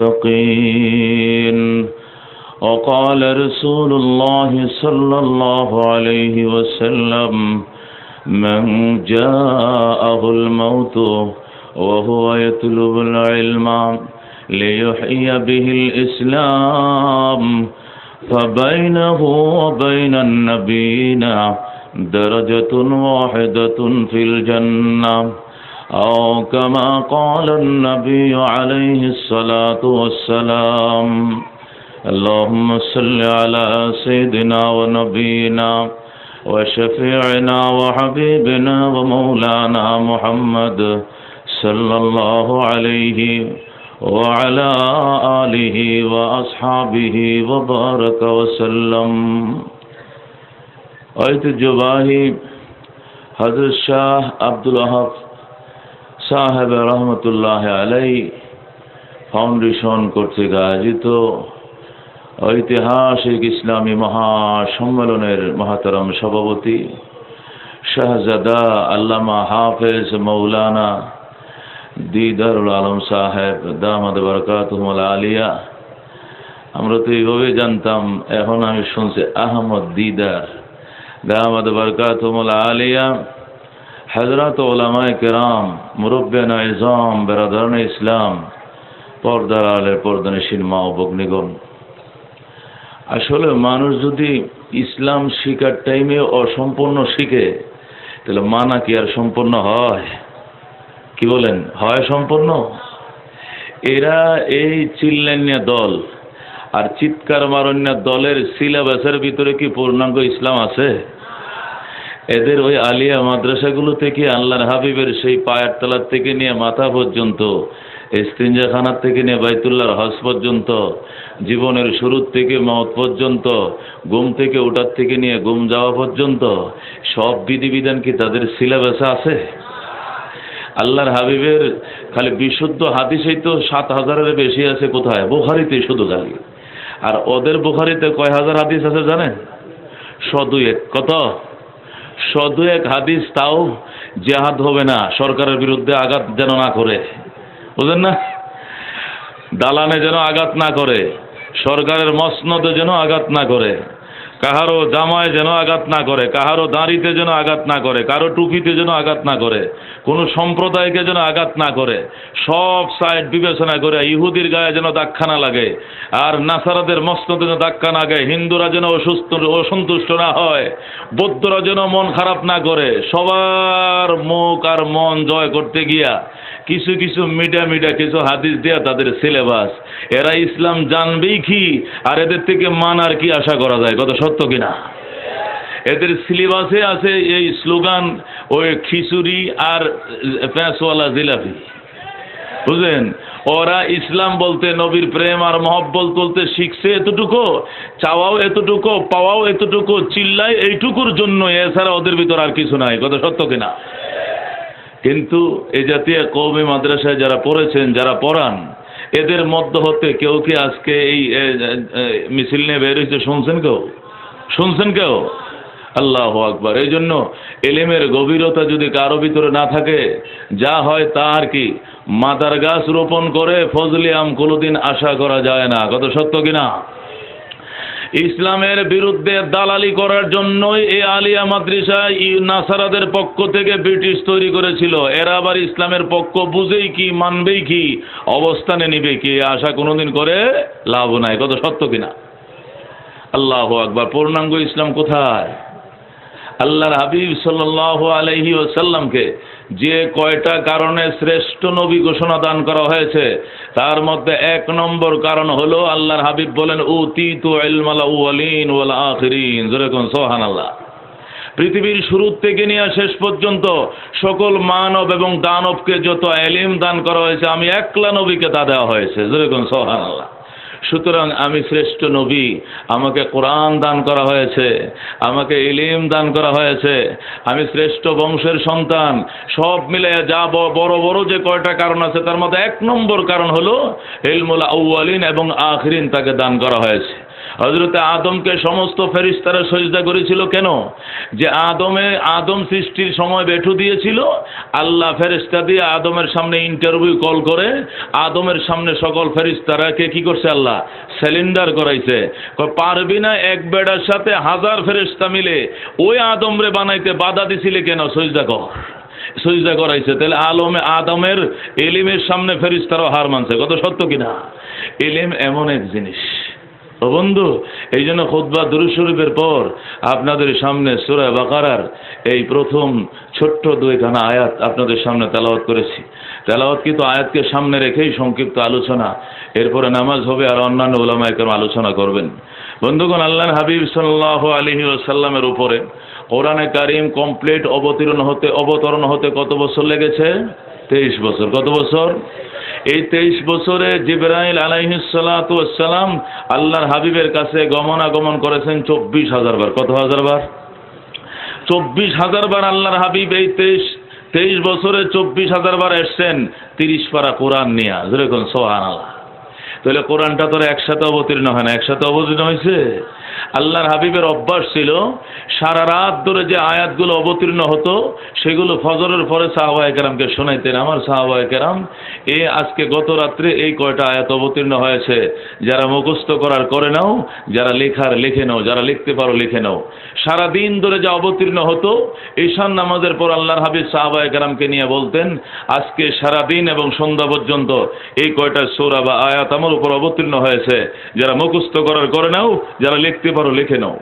المتقين. وقال رسول الله صلى الله عليه وسلم: من جاءه الموت وهو يطلب العلم ليحيي به الإسلام فبينه وبين النبيين درجة واحدة في الجنة، أو كما قال النبي عليه الصلاة والسلام. اللهم صل على سيدنا ونبينا وشفيعنا وحبيبنا ومولانا محمد صلى الله عليه وعلى آله وأصحابه وبارك وسلم. ঐতিহ্যবাহী হযরত শাহ আব্দুল ওয়াহাব সাহেব রহমতুল্লাহ আলাই ফাউন্ডেশন কর্তৃক আয়োজিত ঐতিহাসিক ইসলামী মহাসম্মেলনের মহাতারাম সভাপতি শাহজাদা আল্লামা হাফেজ মৌলানা দিদারুল আলম সাহেব দামাদ বরকাতুহুল আলিয়া। আমরা তো এইভাবে জানতাম, এখন আমি শুনছি আহমদ দিদার দামাদ বরকাতুহুল আলিয়া। হযরত উলামায়ে কেরাম, মুরব্বিয়ানে ইজম, বেরাদারানে ইসলাম, পর্দার আলের পর্দানশীল মা ও ভগ্নীগণ, আসলে মানুষ যদি ইসলাম শিখার টাইমে অসম্পূর্ণ শিখে তাহলে মানা কি আর সম্পূর্ণ হয়? কি বলেন, হয় সম্পূর্ণ? এরা এই চিল্লান্যা দল আর চিৎকার মারণ্যা দলের সিলেবাসের ভিতরে কি পূর্ণাঙ্গ ইসলাম আছে? এদের ওই আলিয়া মাদ্রাসাগুলো থেকে আল্লাহর হাবিবের সেই পায়ের তলার থেকে নিয়ে মাথা পর্যন্ত, ইস্তিনজাখানার থেকে নিয়ে বাইতুল্লাহর হজ পর্যন্ত, জীবনের শুরুর থেকে মওত পর্যন্ত, ঘুম থেকে ওঠার থেকে নিয়ে ঘুম যাওয়া পর্যন্ত সব বিধিবিধান কি তাদের সিলেবাসে আছে? আল্লাহর হাবিবের খালি বিশুদ্ধ হাদিসেই তো 7,000-এর বেশি আছে। কোথায়? বুখারীতে শুধু খালি। আর ওদের বুখারীতে কয় হাজার হাদিস আছে জানেন? 102। কত? 102 হাদিস। তাও জিহাদ হবে না, সরকারের বিরুদ্ধে আঘাত যেন না করে, বুঝলেন না? দালানে যেন আঘাত না করে, সরকারের মসনদে যেন আঘাত না করে, কাহারো জামায় যেন আঘাত না করে, কাহারো দাঁড়িতে যেন আঘাত না করে, কারো টুপিতে যেন আঘাত না করে, কোনো সম্প্রদায়কে যেন আঘাত না করে, সব সাইড বিবেচনা করে ইহুদির গায়ে যেন ধাক্কা না লাগে, আর নাসারাদের মসনদে যেন ধাক্কা না গায়, হিন্দুরা যেন অসন্তুষ্ট না হয়, বৌদ্ধরা যেন মন খারাপ না করে, সবার মুখ আর মন জয় করতে গিয়া কিছু কিছু মিডিয়া কিছু হাদিস দেয়া তাদের সিলেবাস। এরা ইসলাম জানবেই কি, আর এদের থেকে মানার কি আশা করা যায়? কত সত্য কিনা? এদের সিলেবাসে আছে এই স্লোগান, ওই খিচুড়ি আর প্যাঁচওয়ালা জিলাপি, বুঝলেন? ওরা ইসলাম বলতে, নবীর প্রেম আর মহব্বত বলতে শিখছে এতটুকু, চাওয়াও এতটুকু, পাওয়াও এতটুকু, চিল্লায় এইটুকুর জন্য, এছাড়া ওদের ভিতর আর কিছু নাই। কত সত্য কিনা? কিন্তু এই জাতীয় কওমি মাদ্রাসায় যারা পড়েছেন, যারা পড়ান, এদের মধ্য হতে কেউ কি আজকে এই মিছিল নিয়ে বের হয়েছে? শুনছেন কেউ? আল্লাহু আকবার। এই জন্য এলেমের গভীরতা যদি কারো ভিতরে না থাকে, যা হয় তা আর কি, মাদার গাছ রোপণ করে ফজলি আম কোনোদিন আশা করা যায় না। কত সত্য কিনা? ইসলামের বিরুদ্ধে দালালি করার জন্যই এই আলিয়া মাদ্রাসা নাসারাদের পক্ষ থেকে ব্রিটিশ তৈরি করেছিল। এরা আবার ইসলামের পক্ষ বুঝেই কি, মানবেই কি, অবস্থানে নিবে কি, আশা কোনোদিন করে লাভ নাই। কত সত্য কিনা? আল্লাহু আকবার। পূর্ণাঙ্গ ইসলাম কোথায়? আল্লাহর হাবিব সাল্লাল্লাহু আলাইহি ওয়াসাল্লামকে যে কয়টা কারণে শ্রেষ্ঠ নবী ঘোষণা দান করা হয়েছে, তার মধ্যে 1 নম্বর কারণ হলো আল্লাহর হাবিব বলেন, উতিতু ইলমাল আউয়ালিন ওয়াল আখিরিন। যেরকম সুবহানাল্লাহ। পৃথিবীর শুরু থেকে নিয়ে শেষ পর্যন্ত সকল মানব এবং দানবকে যত ইলম দান করা হয়েছে, আমি একলা নবীকে তা দেওয়া হয়েছে। যেরকম সুবহানাল্লাহ। সুতরাং আমি শ্রেষ্ঠ নবী, আমাকে কোরআন দান করা হয়েছে, আমাকে ইলম দান করা হয়েছে, আমি শ্রেষ্ঠ বংশের সন্তান। সব মিলে যা বড় বড় যে কয়টা কারণ আছে, তার মধ্যে 1 নম্বর কারণ হলো ইলমুল আউয়ালিন এবং আখিরিন তাকে দান করা হয়েছে। হযরতে আদমকে সমস্ত ফেরেশতারা সিজদা করেছিল কেন? যে আদম সৃষ্টির সময় বেঠু দিয়েছিল, আল্লাহ ফেরেশতা দিয়ে আদমের সামনে ইন্টারভিউ কল করে আদমের সামনে সকল ফেরেশতারাকে কি করছে? আল্লাহ সিলিন্ডার করাইছে। পারবি না এক বেড়ার সাথে হাজার ফেরেশতা মিলে ওই আদমরে বানাইতে বাধা দিছিলে কেন? সিজদা করাইছে। তাহলে আদমের ইলমের সামনে ফেরেশতারাও হার মানছে। কত সত্য কিনা? ইলম এমন এক জিনিস ও বন্ধু, এই জন্য খুতবা দুরূদ শরীফের পর আপনাদের সামনে সূরা বাকারার এই প্রথম ছোট্ট দুইখানা আয়াত আপনাদের সামনে তেলাওয়াত করেছি। তেলাওয়াতকৃত আয়াতকে সামনে রেখেই সংক্ষিপ্ত আলোচনা, এরপরে নামাজ হবে আর অন্যান্য উলামায়ে কেরাম আলোচনা করবেন। বন্ধুগণ, আল্লাহর হাবিব সাল্লাল্লাহু আলাইহি ওয়াসাল্লামের উপরে কোরআনে কারীম কমপ্লিট অবতরণ হতে কত বছর লেগেছে? 23 বছর। কত বছর? এই 23 বছরে জিবরাইল আলাইহিস সালাতু ওয়াস সালাম আল্লাহর হাবিবের কাছে গমনাগমন করেছেন 24,000 বার। কত হাজার বার? 24,000 বার আল্লাহর হাবিব এই 23 বছরে 24,000 বার এসছেন 30 পারা কোরআন নিয়ে। যেরকম সুবহানাল্লাহ। তাহলে কোরআনটা তো একসাথে অবতীর্ণ হয় না, একসাথে অবতীর্ণ হয়েছে। আল্লাহর হাবিবের অভ্যাস ছিল সারা রাত ধরে যে আয়াতগুলো অবতীর্ণ হতো সেগুলো ফজরের পরে সাহাবায়ে কেরামকে শোনাইতেন। আমার সাহাবায়ে কেরাম আজকে গত রাত্রে এই কয়টা আয়াত অবতীর্ণ হয়েছে, যারা মুখস্থ করার করে নাও, যারা লেখার লিখে নাও, যারা লিখতে পারো লিখে নাও। সারা দিন ধরে যা অবতীর্ণ হতো ঈশান নামাজের পর আল্লাহর হাবিব সাহাবায়ে কেরামকে নিয়ে বলতেন, আজকে সারা দিন এবং সন্ধ্যা পর্যন্ত এই কয়টা সূরা বা আয়াত আমার উপর অবতীর্ণ হয়েছে, যারা মুখস্থ করার করে নাও, যারা লিখতে পারো লিখে নাও।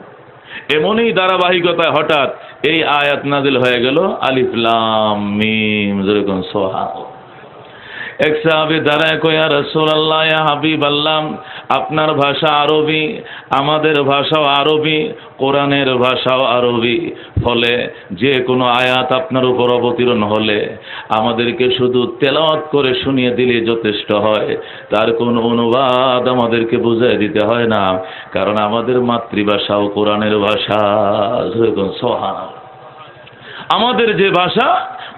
এমনই ধারাবাহিকতায় হঠাৎ এই আয়াত নাজিল হয়ে গেল, আলিফ লাম মিম। যেরকম সুবহানাল্লাহ। এক সাহাবী দাঁড়ায় কয়, ইয়া রাসূলুল্লাহ, ইয়া হাবিবাল্লাহ, আপনার ভাষা আরবি, আমাদের ভাষাও আরবি, কোরআনের ভাষাও আরবি, ফলে যে কোনো আয়াত আপনার উপর অবতীর্ণ হলে আমাদেরকে শুধু তেলাওয়াত করে শুনিয়ে দিলে যথেষ্ট হয়, তার কোনো অনুবাদ আমাদেরকে বুঝিয়ে দিতে হয় না, কারণ আমাদের মাতৃভাষাও কোরআনের ভাষা। সুবহানাল্লাহ। আমাদের যে ভাষা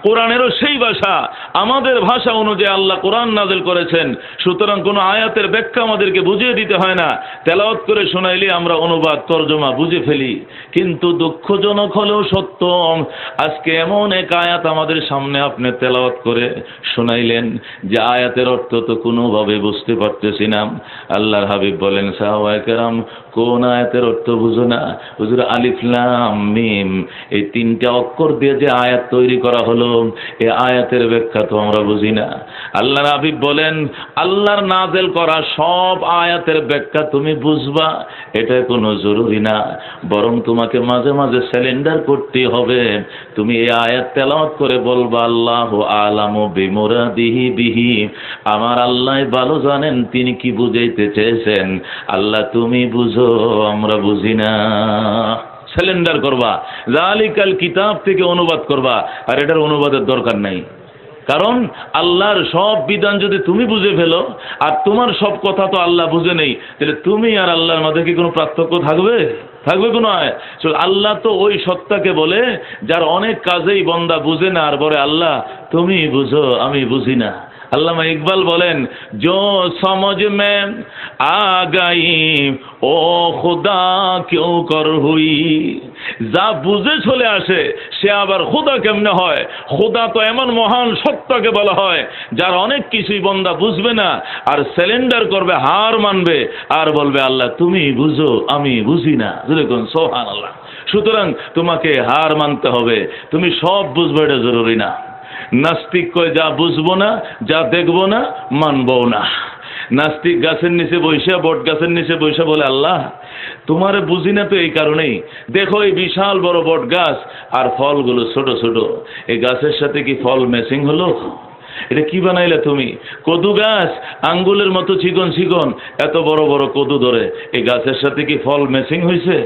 কোরআনেরও সেই ভাষা, আমাদের ভাষা অনুযায়ী আল্লাহ কোরআন নাযিল করেছেন। সুতরাং কোনো আয়াতের ব্যাখ্যা আমাদেরকে বুঝিয়ে দিতে হয় না, তেলাওয়াত করে শোনাইলে আমরা অনুবাদ তরজমা বুঝে ফেলি। কিন্তু দুঃখজনক হলেও সত্য, আজকে এমন এক আয়াত আমাদের সামনে আপনি তেলাওয়াত করে শোনাইলেন যে আয়াতের অর্থ তো কোনোভাবে বুঝতে পারতেছি না। আল্লাহর হাবিব বলেন, সাহাবায়ে কেরাম কোন আয়াতের অর্থ বুঝো না? হুজুর, আলিফ লাম মিম এই 3টা অক্ষর দিয়ে যে আয়াত তৈরি করা হলো, এই আয়াতের ব্যাখ্যা তো আমরা বুঝি না। আল্লাহর হাবিব বলেন, আল্লাহর নাযিল করা সব আয়াতের ব্যাখ্যা তুমি বুঝবা এটা কোনো জরুরি না, বরং তোমাকে মাঝে মাঝে সিলিন্ডার করতে হবে। তুমি এই আয়াত তেলাওয়াত করে বলবা, আল্লাহু আ'লামু বিমুরাদিহি বিহি, আমার আল্লাহ ভালো জানেন তিনি কি বুঝাইতে চেয়েছেন। আল্লাহ তুমি বুঝো, আমরা বুঝি না। সিলিন্ডার করবা, যালিকাল কিতাব থেকে অনুবাদ করবা, আর এটার অনুবাদের দরকার নাই। কারণ আল্লাহর সব বিধান যদি তুমি বুঝে ফেলো আর তোমার সব কথা তো আল্লাহ বুঝে নেই, তাহলে তুমি আর আল্লাহর মধ্যে কি কোনো পার্থক্য থাকবে? থাকবে কোনো? আল্লাহ তো ওই সত্তাকে বলে যার অনেক কাজেই বান্দা বুঝে না, আর বলে আল্লাহ তুমি বুঝো আমি বুঝি না। আল্লামা ইকবাল বলেন, जो समझ में आ गई ও खुदा क्यों कर हुई, যা বুঝে চলে আসে সে আবার খুদা কেমনে হয়? খুদা তো এমন মহান সত্তাকে বলা হয় যার অনেক কিছুই বান্দা বুঝবে না, আর সিলিন্ডার করবে, হার মানবে, আর বলবে আল্লাহ তুমি বুঝো আমি বুঝি না। যেরকম সুবহানাল্লাহ। সুতরাং তোমাকে হার মানতে হবে, তুমি সব বুঝবে এটা জরুরি না। নাস্তিক কয়, যা বুঝবো না, যা দেখবো না, মানবো না। নাস্তিক গাছের নিচে বৈশা, বট গাছের নিচে বৈশা বলে, আল্লাহ তোমারে বুঝি না তো এই কারণেই, দেখো এই বিশাল বড় বট গাছ আর ফলগুলো ছোট ছোট, এই গাছের সাথে কি ফল ম্যাচিং হলো? এটা কি বানাইলে তুমি? কদু গাছ আঙ্গুলের মতো চিকন চিকন, এত বড় বড় কদু ধরে, এই গাছের সাথে কি ফল ম্যাচিং হয়েছে?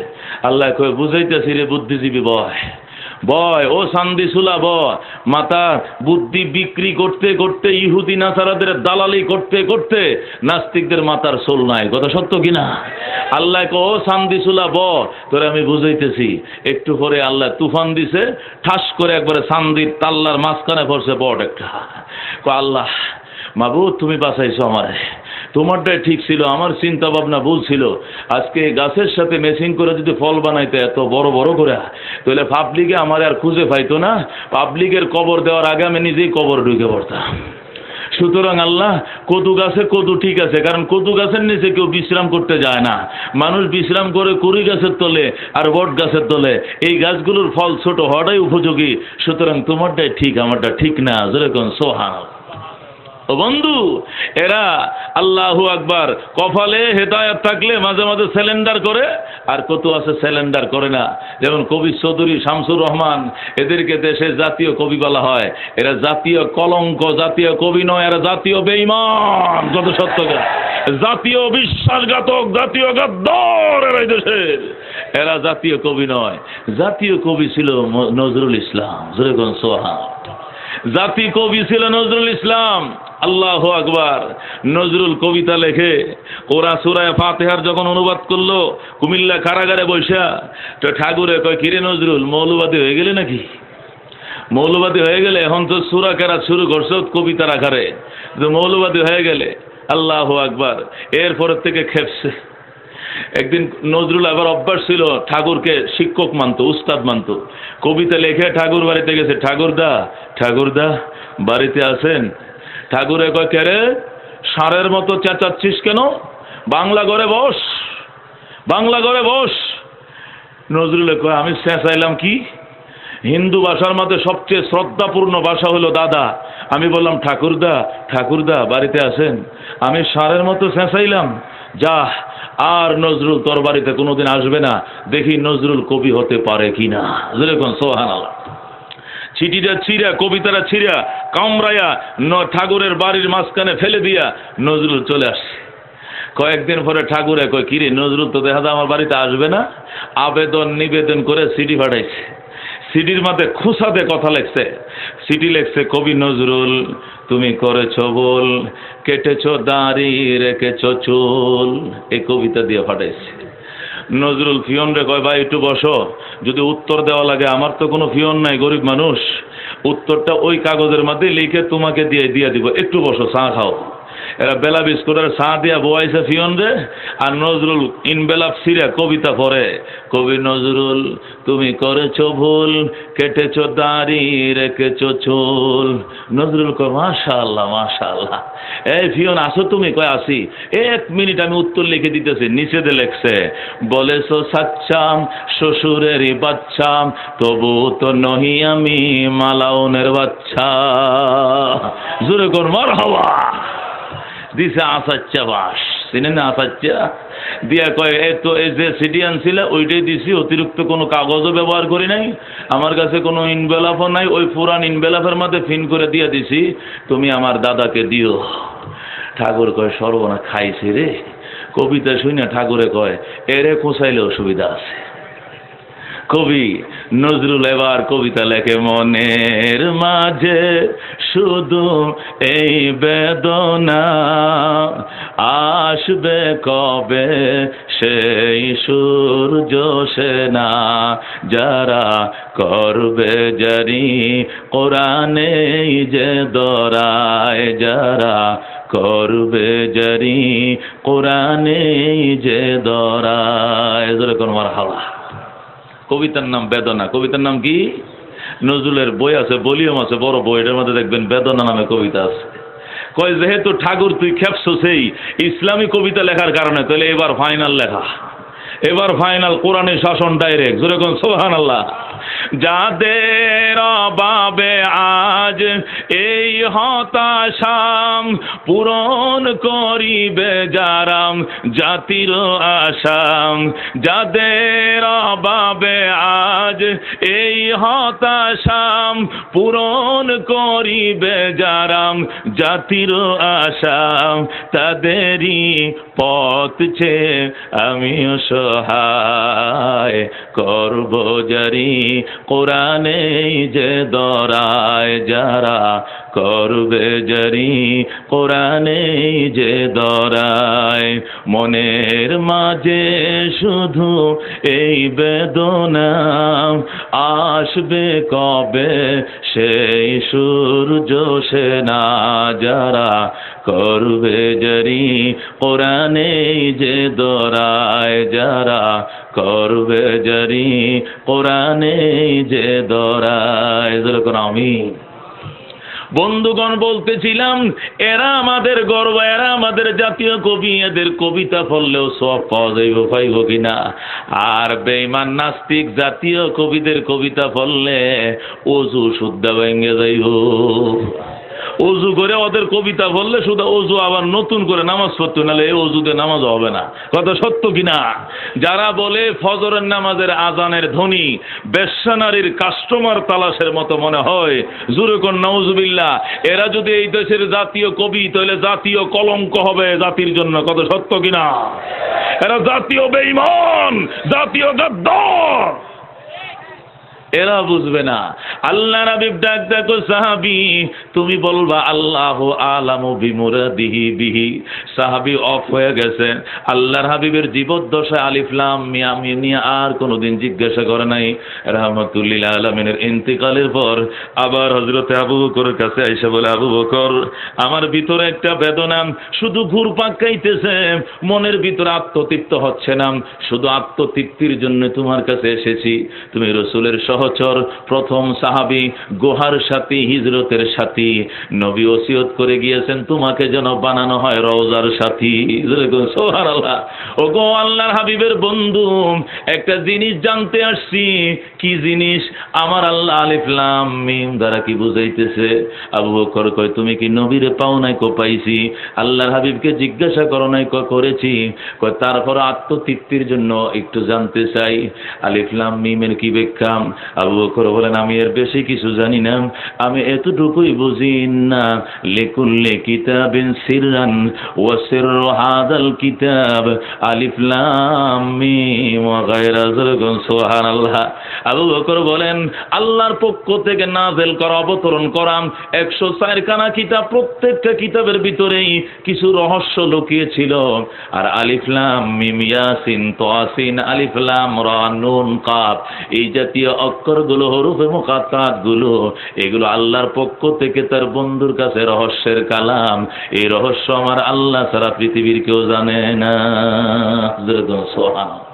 আল্লাহ কয়, বুঝাইতেছি রে বুদ্ধিজীবী বয়, বয় ও সান্দি সুলা বয়, মাতা বুদ্ধি বিক্রি করতে করতে, ইহুদি নাসারাদের দালালি করতে করতে নাস্তিকদের মাথার সোল নাই। কথা সত্য কিনা? আল্লাহ কো, ও সান্দি সুলা ব, তোরে আমি বুঝাইতেছি। একটু পরে আল্লাহ তুফান দিছে, ঠাস করে একবারে সান্দির তাল্লার মাঝখানে পড়ছে বট একটা। আল্লাহ মাবুদ তুমি বাঁচাইছো আমারে, তোমারটাই ঠিক ছিল, আমার চিন্তা ভাবনা ভুল ছিল। আজকে গাছের সাথে মেশিং করে যদি ফল বানাইতে এত বড় বড় করে, তাহলে পাবলিকে আমার আর খুঁজে পাইতো না, পাবলিকের কবর দেওয়ার আগে আমি নিজেই কবর ঢুকে পড়তাম। সুতরাং আল্লাহ, কদু গাছে কদু ঠিক আছে, কারণ কদু গাছের নিচে কেউ বিশ্রাম করতে যায় না, মানুষ বিশ্রাম করে কুড়ি গাছের তলে আর বট গাছের তলে। এই গাছগুলোর ফল ছোট হওয়াটাই উপযোগী, সুতরাং তোমারটাই ঠিক আমারটা ঠিক না। যেরকম সোহান ও বন্ধু, এরা আল্লাহু আকবার, কপালে হেদায়েত থাকলে মাঝে মাঝে সিলিন্ডার করে, আর কত আছে সিলিন্ডার করে না। যেমন কবি চৌধুরী শামসুর রহমান, এদেরকে দেশে জাতীয় কবি বলা হয়। এরা জাতীয় কলঙ্ক, জাতীয় কবি নয়, এরা জাতীয় বেঈমান, কত সত্য, জাতীয় বিশ্বাসঘাতক, জাতীয় গাদ্দার এরা দেশের। এরা জাতীয় কবি নয়, জাতীয় কবি ছিল নজরুল ইসলাম। যেরকম সোহান, জাতীয় কবি ছিল নজরুল ইসলাম। আল্লাহু আকবার। নজরুল কবিতা লেখে, ওরা সূরা ফাতিহার যখন অনুবাদ করলো কুমিল্লা কারাগারে বৈশা, তো ঠাকুরে কয়, কিরে নজরুল, মৌলবাদী হয়ে গেলে নাকি? মৌলবাদী হয়ে গেলে এখন তো সূরা কেরাত শুরু করছো কবিতার আকারে, মৌলবাদী হয়ে গেলে। আল্লাহু আকবার। এরপরের থেকে খেপছে। একদিন নজরুল আবার অভ্যাস ছিল, ঠাকুরকে শিক্ষক মানত, উস্তাদ মানত। কবিতা লেখে ঠাকুর বাড়িতে গেছে, ঠাকুরদা বাড়িতে আছেন? ঠাকুরে কয়, কে রে, ষাঁড়ের মতো চেঁচাচ্ছিস কেন? বাংলা ঘরে বস, বাংলা ঘরে বস। নজরুলে কয়, আমি চেঁচাইলাম কি? হিন্দু ভাষার মধ্যে সবচেয়ে শ্রদ্ধাপূর্ণ ভাষা হলো দাদা। আমি বললাম, ঠাকুরদা বাড়িতে আছেন? আমি ষাঁড়ের মতো চেঁচাইলাম? যা, আর নজরুল তোর বাড়িতে কোনোদিন আসবে না, দেখি নজরুল কবি হতে পারে কিনা। যেরকম সুবহানাল্লাহ। চিঠিটা ছিঁড়া, কবিতাটা ছিঁড়া কামড়াইয়া ঠাকুরের বাড়ির মাঝখানে ফেলে দিয়া নজরুল চলে আসছে। কয়েকদিন পরে ঠাকুরে কয়, কিরে নজরুল তো দেখা যায় আমার বাড়িতে আসবে না। আবেদন নিবেদন করে সিডি পাঠাইছে। সিডির মধ্যে খুসাতে কথা লেখছে। সিডি লেখছে, কবি নজরুল তুমি করেছ বল, কেটেছ দাড়ি রেখেছ চুল। এই কবিতা দিয়ে পাঠাইছে। নজরুল ফিয়ন রে কয়, ভাই একটু বসো, যদি উত্তর দেওয়া লাগে, আমার তো কোনো ফিয়ন নাই, গরিব মানুষ, উত্তরটা ওই কাগজের মধ্যে লিখে তোমাকে দিয়ে দিব, একটু বসো, চা খাও। এরা বেলা বিস্কুটের চা দিয়া বয়াইছে ফিয়ন রে, আর নজরুল ইনবেলাপ ছিঁড়ে কবিতা পড়ে, কবি নজরুল তুমি করেছ ভুল, কেটেছ দাড়ি রেখেছ চুল। নজরুল কয়, মাশাআল্লাহ মাশাআল্লাহ। এই ফিয়ন আসো তুমি? কয় আসি। 1 মিনিট আমি উত্তর লিখে দিতেছি। নিচেতে লেখছে, বলেছ সাচ্চাম শ্বশুরেরই বাচ্চাম, তবু তো নহি আমি মালাউনের বাচ্চা। জোরে কর মারহাবা। দিছে আসাচ্চা বাস, চিনেন না আসাচ্চা? দিয়া কয়, এই তো এই যে সিডি আনছিল ওইটাই দিছি, অতিরিক্ত কোনো কাগজও ব্যবহার করি নাই, আমার কাছে কোনো ইনভেলাপও নাই, ওই পুরান ইনভেলাপের মধ্যে ফিন করে দিয়ে দিছি, তুমি আমার দাদাকে দিও। ঠাকুর কয়, সর্বনা খাইছে রে। কবিতা শুনে ঠাকুরে কয়, এরে কোসাইলে অসুবিধা আছে। কবি নজরুল এবার কবিতা লেখে, মনের মাঝে শুধু এই বেদনা, আসবে কবে সেই সূর্য সেনা, যারা করবে জারি কোরআনে যে দরায়, যারা করবে জারি কোরআনে যে দরায়। যেরকম মারহাবা। কবিতার নাম বেদনা। কবিতার নাম কি? নজরুলের বই আছে, ভলিউম আছে, বড় বই, এটার মধ্যে দেখবেন বেদনা নামে কবিতা আছে। কয়, যেহেতু ঠাকুর তুই খেপছো সেই ইসলামী কবিতা লেখার কারণে, তাহলে এবার ফাইনাল লেখা, এবার ফাইনাল কোরআনের শাসন ডাইরেক্ট। যেরকম সুবহানাল্লাহ। যাদের অভাবে আজ এই হতাশাম, পূরণ করিবে যারাম জাতির আশাম, যাদের অভাবে আজ এই হতাশাম, পূরণ করিবে যারাম জাতির আশাম, তাদেরই পথ চেয়ে আমিও সহায়, করব জারি কোরআনে যে দরায়, যারা করবে জারি কোরআনে যে দরায়। মনের মাঝে শুধু এই বেদনা, আসবে কবে সেই সূর্য সেনা। যারা করবে জারি কোরআনে যে দরায়, যারা করবে জারি কোরআনে যে দরায়। যেরকম আমি বন্ধুগণ বলতেছিলাম, এরা আমাদের গর্ব, এরা আমাদের জাতীয় কবি, এদের কবিতা পড়লেও সব পাওয়া যাইব, পাইব কিনা? আর বেঈমান নাস্তিক জাতীয় কবিদের কবিতা পড়লে অজু শুদ্ধ ভেঙে যাইব। অজু করে ওদের কবিতা বললে শুধু অজু আবার নতুন করে নামাজ পড়তে, নাহলে এই অজুতে নামাজ হবে না। কথা সত্য কিনা? যারা বলে ফজরের নামাজের আজানের ধ্বনি বেশ্যা নারীর কাস্টমার তালাশের মতো মনে হয়, জোরে কোন নাউজুবিল্লাহ, এরা যদি এই দেশের জাতীয় কবি, তাহলে জাতীয় কলঙ্ক হবে জাতির জন্য। কথা সত্য কিনা? এরা জাতীয় বেঈমান, জাতীয় গাদ্দার। এরা বুঝবে না। আল্লাহ নবী ডাক দেখো সাহাবী, তুমি বলবা আল্লাহু আলামু বিমুরাদিহি বিহি। সাহাবী অফ হয়ে গেছে। আল্লাহর হাবিবের জীবদ্দশায় আলিফ লাম মিম নিয়ে আর কোনোদিন জিজ্ঞাসা করে নাই। রাহমাতুল লিল আলামিনের ইন্তিকালের পর আবার হযরতে আবু বকরের কাছে আয়েশা বলে, আবু বকর, আমার ভিতরে একটা বেদনা, শুধু ঘুরপাক খাইতেছে, মনের ভিতরে আত্মতৃপ্ত হচ্ছে না। শুধু আত্মতৃপ্তির জন্য তোমার কাছে এসেছি। তুমি রাসূলের সহচর, প্রথম সাহাবী, গোহার সাথী, হিজরতের সাথী। নবী ওসিয়ত করে গিয়েছেন তোমাকে যেন বানানো হয় রওজার সাথী। সুবহানাল্লাহ। ওগো আল্লাহর হাবিবের বন্ধু, একটা জিনিস জানতে আসছি। কি জিনিস? আমার আল্লাহ আলিফ লাম মিম দ্বারা কি বুঝাইতেছে? আবু বকর কয়, তুমি কি নবীরে পাও নাই? কো পাইছি। আল্লাহর হাবিবকে জিজ্ঞাসা করো নাই? করেছি। কয় তারপর আত্মতৃপ্তির জন্য একটু জানতে চাই, আলিফ লাম মিমের কি ব্যাখ্যা? আবু বকর বলেন, আমি এর বেশি কিছু জানি না, আমি এতটুকুই বুঝি না, লিকুল্লি কিতাবিন সিররান ওয়া সিররু হাদাল কিতাব আলিফ লাম মিম ওয়া গায়রা যালিকা। সুবহানাল্লাহ। আবু বকর বলেন, আল্লাহর পক্ষ থেকে নাযিল করা, অবতরণ করা 104 খানা কিতাব, প্রত্যেকটা কিতাবের ভিতরেই কিছু রহস্য লুকিয়ে ছিল। আর আলিফ লাম মিম, ইয়াসিন, তাসিন, আলিফ লাম রা, নুন, কাফ, এই জাতীয় অক্ষরগুলো, হরফে মুকাত্তাত গুলো, এগুলো আল্লাহর পক্ষ থেকে তার বন্ধুর কাছে রহস্যের কালাম। এই রহস্য আমার আল্লাহ ছাড়া পৃথিবীর কেউ জানে না। সুবহানাল্লাহ।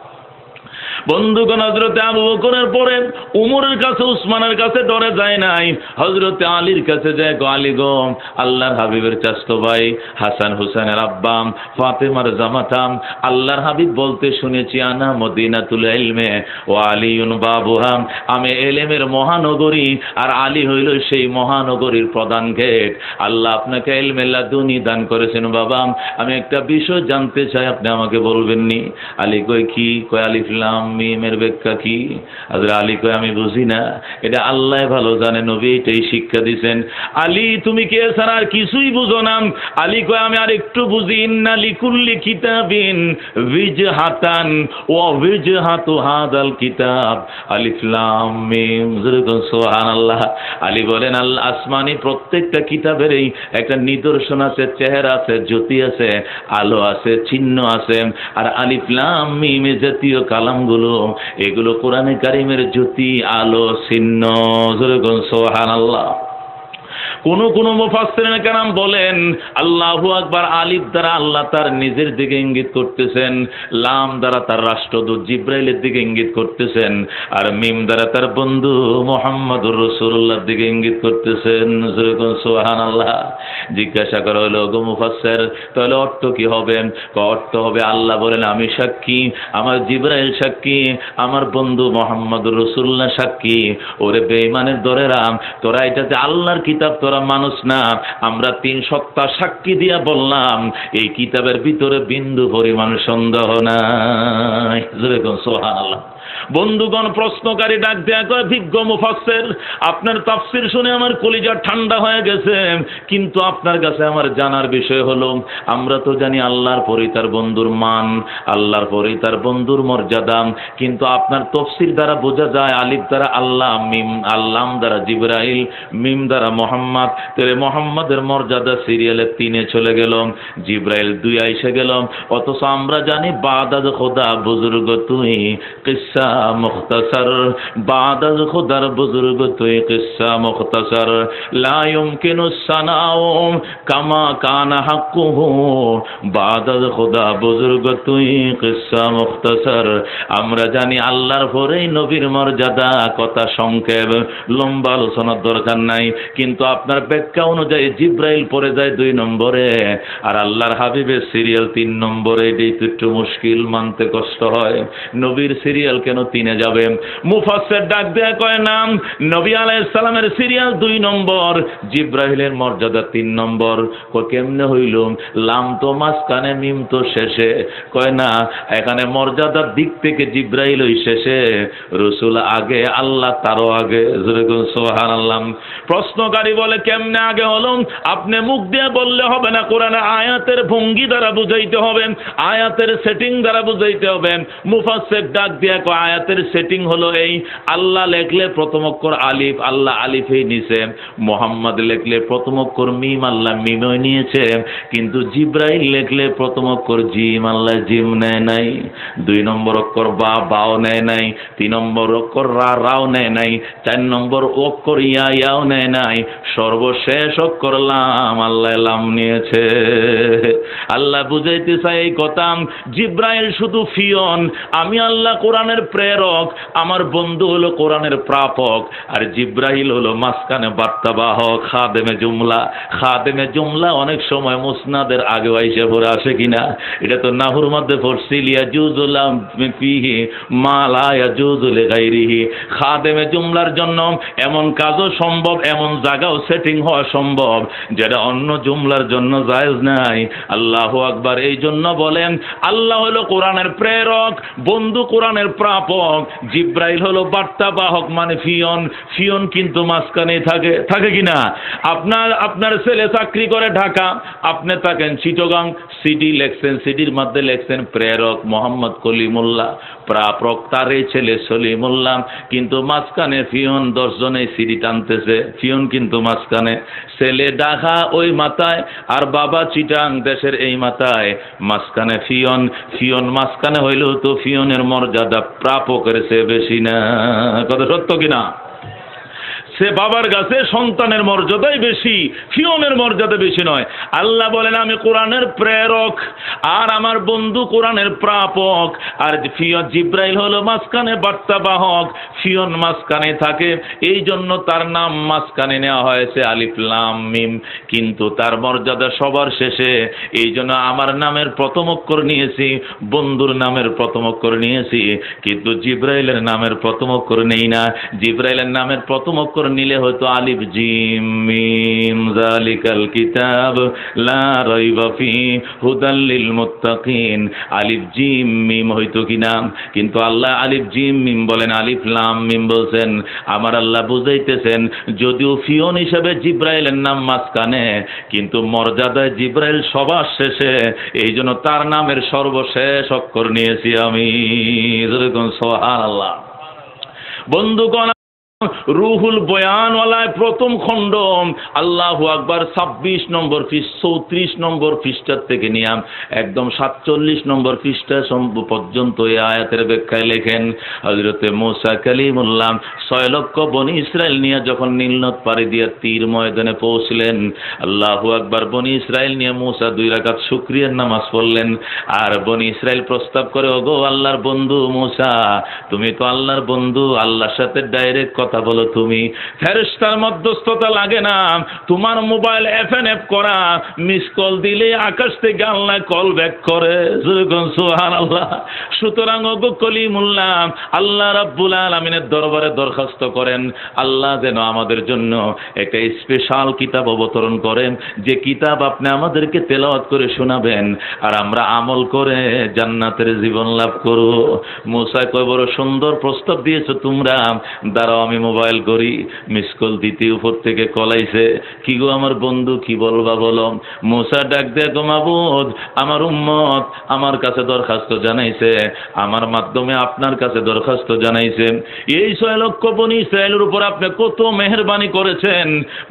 বন্ধুগণ, হযরতে আবু বকরের পরে উমরের কাছে, উসমানের কাছে ডরে যায় নাই, হযরতে আলীর কাছে যায়। গো আলী গো, আল্লাহর হাবিবের চাচতো ভাই, হাসান হুসেনের আব্বাম, ফাতেমার জামাতাম, আল্লাহর হাবিব বলতে শুনেছি, আনা মদিনাতুল ইলমে ও আলীউন বাবুহা, আমি ইলমের মহানগরী, আর আলী হইল সেই মহানগরীর প্রধান গেট। আল্লাহ আপনাকে ইলমে লাদুনি দান করেছেন বাবা, আমি একটা বিষয় জানতে চাই, আপনি আমাকে বলবেননি? আলী কই কি? কয় আলিফ লাম মিমের ব্যাখ্যা কি? হযরত আলী কয়, আমি বুঝি না, এটা আল্লাহ ভালো জানে, নবী এটাই শিক্ষা দিবেন। আলী তুমি কি এছাড়া আর কিছুই বুঝো না? আলী কয়, আমি আর একটু বুঝি। ইন্না লিকুল্লি কিতাবিন বিজহাতান ওয়া বিজহাতু হাদাল কিতাব আলিফ লাম মিম। সুবহানাল্লাহ। আলী বলেন, আল্লাহ আসমানি প্রত্যেকটা কিতাবেরই একটা নিদর্শন আছে, চেহারা আছে, জ্যোতি আছে, আলো আছে, চিহ্ন আছে। আর আলিফ লাম মিম জাতীয় কালামগুলো, এগুলো কোরআনে কারিমের জ্যোতি, আলো, চিহ্ন। সুবহানাল্লাহ। কোন মুফাসসিরিন কেরাম বলেন, আল্লাহু আকবার আলিফ দ্বারা আল্লাহ তার নিজের দিকে ইঙ্গিত করতেছেন, লাম দ্বারা তার রাষ্ট্রদূত জিব্রাইলের দিকে ইঙ্গিত করতেছেন, আর মিম দ্বারা তার বন্ধু মুহাম্মদুর রাসূলুল্লাহর দিকে ইঙ্গিত করতেছেন। সুবহানাল্লাহ। জিজ্ঞাসা করা হলো, গো মুফাসসির, তাহলে অর্থ কি হবে? অর্থ হবে, আল্লাহ বলেন, আমি সাক্ষী, আমার জিব্রাইল সাক্ষী, আমার বন্ধু মুহাম্মদুর রাসূলুল্লাহ সাক্ষী। ওরে বেঈমানের দরেরা, তোরা এটাতে আল্লাহর কিতাব, তোরা মানুষ না। আমরা 3 সত্তা সাক্ষী দিয়া বললাম, এই কিতাবের ভিতরে বিন্দু পরিমাণ সন্দেহ নাই। সুবহানাল্লাহ। বন্ধুগণ, প্রশ্নকারী ডাক দেয়া কয়, বিজ্ঞ মুফাসসির, আপনার তাফসীর শুনে আমার কলিজা ঠান্ডা হয়ে গেছে, কিন্তু আপনার কাছে আমার জানার বিষয় হলো, আমরা তো জানি আল্লাহর পরেই তার বন্ধুর মান, আল্লাহর পরেই তার বন্ধুর মর্যাদা, কিন্তু আপনার তাফসীর দ্বারা বোঝা যায় আলিফ দ্বারা আল্লাহ, মিম আল্লাম দ্বারা জিবরাইল, মিম দ্বারা মুহাম্মদ, মোহাম্মদ, তাহলে মোহাম্মদের মর্যাদা সিরিয়ালে 3-এ চলে গেল, জিব্রাইল 2 এসে গেল। অথচ আমরা জানি বাদাদ খোদা বুজুর্গ তুই কিসসা মুখতাসার, বাদাদ খোদার বুজুর্গ তুই কিসসা মুখতাসার, লা ইউমকিনু সানাউ কামা কানা হাক্কুহু, বাদাদ খোদা বুজুর্গ তুই কিসসা মুখতাসার। আমরা জানি আল্লাহর পরেই নবীর মর্যাদা, কথা সংক্ষেপ, লম্বা আলোচনার দরকার নাই। কিন্তু আপনার ব্যাখ্যা অনুযায়ী জিব্রাইল পরে যায় 2 নম্বরে, আর আল্লাহর হাবিবের সিরিয়াল 3 নম্বরে। এটাই তো একটু মুশকিল, মানতে কষ্ট হয়। নবীর সিরিয়াল কেন 3-এ যাবে? মুফাসসির ডাক দেয়া কয় না, নবী আলাইহিস সালামের সিরিয়াল 2 নম্বর, জিব্রাইলের মর্যাদা 3 নম্বর। কেমনে হইল? লাম তো মাঝখানে, মিম তো শেষে। কয় না, এখানে মর্যাদার দিক থেকে জিব্রাইল ওই শেষে, রসুল আগে, আল্লাহ তারও আগে। সুবহানাল্লাহ। প্রশ্নকারী বলে কেমনে আগে হলো? আপনি মুখ দিয়ে বললে হবে না, কোরআনের আয়াতের ভঙ্গি দ্বারা বুঝাইতে হবে, আয়াতের সেটিং দ্বারা বুঝাইতে হবে। মুফাসসির ডাক দিয়ে কয় আয়াতের সেটিং হলো এই, আল্লাহ লেখলে প্রথম অক্ষর আলিফ, আল্লাহ আলিফেই নিছে। মোহাম্মদ লেখলে প্রথম অক্ষর মিম, আল্লাহ মিমই নিয়েছে। কিন্তু জিব্রাইল লেখলে প্রথম অক্ষর জিম, আল্লাহ জিম নেয় নাই। 2 নম্বর অক্ষর বা, বাও নেয় নাই। 3 নম্বর অক্ষর রা, রাও নেয় নাই। 4 নম্বর অক্ষর ইয়া, ইয়াও নেয় নাই। সর্বশেষ অক্ষর লাম, আল্লাহ লাম নিয়েছে। আল্লাহ বুঝাইতে চাই এই কথা, জিব্রাইল শুধু ফিয়ন, আমি আল্লাহ কোরআনের প্রেরক, আমার বন্ধু হলো কোরআনের প্রাপক, আর জিব্রাইল হলো মাঝখানে বার্তাবাহক, খাদেমে জুমলা। খাদেমে জুমলা অনেক সময় মুসনাদের আগে আইসা পড়ে আসে কিনা, এটা তো নাহুর মধ্যে পড়ছি, লিয়াজুজুল ফিহি মা লা ইয়াজুজু লিগাইরিহি। খাদেমে জুমলার জন্য এমন কাজও সম্ভব, এমন জায়গাও সেটিং হওয়া সম্ভব যেটা অন্য জুমলার জন্য জায়েজ নাই। আল্লাহু আকবার। এই জন্য বলেন আল্লাহ হলো কোরআনের প্রেরক, বন্ধু কোরআনের প্রাপক, জিব্রাইল হলো বার্তাবাহক, মানে ফিয়ন। ফিয়ন কিন্তু মাঝখানে থাকে, থাকে কিনা? আপনার ছেলে চাকরি করে ঢাকা, আপনি থাকেন চিটগাং, সিডি লেখছেন, সিডির মধ্যে লেখছেন প্রেরক মোহাম্মদ কলিমুল্লাহ, প্রাপক তার এই ছেলে সলিমুল্লাহ, কিন্তু মাঝখানে ফিয়ন 10 জনে সিডি টানতেছে, ফিয়ন কিন্তু মাঝখানে। ছেলে ঢাকা ওই মাথায়, আর বাবা চিটাং দেশের এই মাথায়, মাঝখানে ফিয়ন। ফিয়ন মাঝখানে হইলেও তো ফিয়নের মর্যাদা প্রাপকের চেয়ে বেশি না, কথা সত্য কিনা? সে বাবার কাছে সন্তানের মর্যাদাই বেশি, ফিয়নের মর্যাদা বেশি নয়। আল্লাহ বলেন আমি কোরআনের প্রেরক, আর আমার বন্ধু কোরআনের প্রাপক, আর ফিয়ন জিব্রাইল হলো মাঝখানে বার্তাবাহক, ফিয়ন মাঝখানে থাকে। এই জন্য তার নাম মাঝখানে নেওয়া হয়েছে আলিফ লাম মিম, কিন্তু তার মর্যাদা সবার শেষে। এই জন্য আমার নামের প্রথম অক্ষর নিয়েছি, বন্ধুর নামের প্রথম অক্ষর নিয়েছি, কিন্তু জিব্রাইলের নামের প্রথম অক্ষর নেই না। জিব্রাইলের নামের প্রথম অক্ষর নিলে হয়তো আলিফ জিম মিম, যালিকাল কিতাব লা রাইবা ফিহি হুদাল লিল মুত্তাকিন, আলিফ জিম মিম হয়তো কিনা। কিন্তু আল্লাহ আলিফ জিম মিম বলেন, আলিফ লাম মিম বলছেন। আমার আল্লাহ বুঝাইতেছেন যদিও ফিয়ন হিসেবে জিব্রাইলের নাম মাঝখানে, কিন্তু মর্যাদায় জিব্রাইল সবার শেষে, এই জন্য তার নামের সর্বশেষ অক্ষর নিয়েছি আমি। সুবহানাল্লাহ। বন্ধুগণ, রুহুল বয়ানওয়ালায় প্রথম খণ্ড, আল্লাহু আকবার, 26 নম্বর পৃষ্ঠা, 34 নম্বর পৃষ্ঠা থেকে নিয়ে একদম 47 নম্বর পৃষ্ঠা পর্যন্ত এই আয়াতের ব্যাখ্যায় লেখেন, হযরতে মুসা কালিমুল্লাহ 6 লক্ষ বনি ইসরায়েল নিয়ে যখন নীলনদ পাড়ি দিয়ে তীর ময়দানে পৌঁছলেন, আল্লাহু আকবার, বনি ইসরায়েল নিয়ে মুসা 2 রাকাত শুকরিয়ার নামাজ পড়লেন। আর বনি ইসরায়েল প্রস্তাব করে, ওগো আল্লাহর বন্ধু মুসা, তুমি তো আল্লাহর বন্ধু, আল্লাহর সাথে ডাইরেক্ট কথা বলো, তুমি ফেরেশতার মধ্যস্থতা লাগে না, তোমার মোবাইল এফএনএফ করা, মিস কল দিলে আকাশ থেকে আল্লাহ কল ব্যাক করে। সুবহানাল্লাহ। সুতরাং ওগো কলিমুল্লাহ, আল্লাহ রাব্বুল আলামিনের দরবারে দরখাস্ত করেন, আল্লাহ যেন আমাদের জন্য একটা স্পেশাল কিতাব অবতরণ করেন, যে কিতাব আপনি আমাদেরকে তেলাওয়াত করে শোনাবেন, আর আমরা আমল করে জান্নাতের জীবন লাভ করব। মুসা কয়, বড় সুন্দর প্রস্তাব দিয়েছো তোমরা, দাঁড়াও আমি মোবাইল করি, মিস কল দিতে উপর থেকে কলাইছে, কি গো আমার বন্ধু কি বলবা বলো। মুসা ডাক দেয়া, গো মাবুদ, আমার উম্মত আমার কাছে দরখাস্ত জানাইছে, আমার মাধ্যমে আপনার কাছে দরখাস্ত জানাইছে। এই 6 লক্ষ বনি ইসরায়েলের উপর আপনি কত মেহেরবানি করেছেন,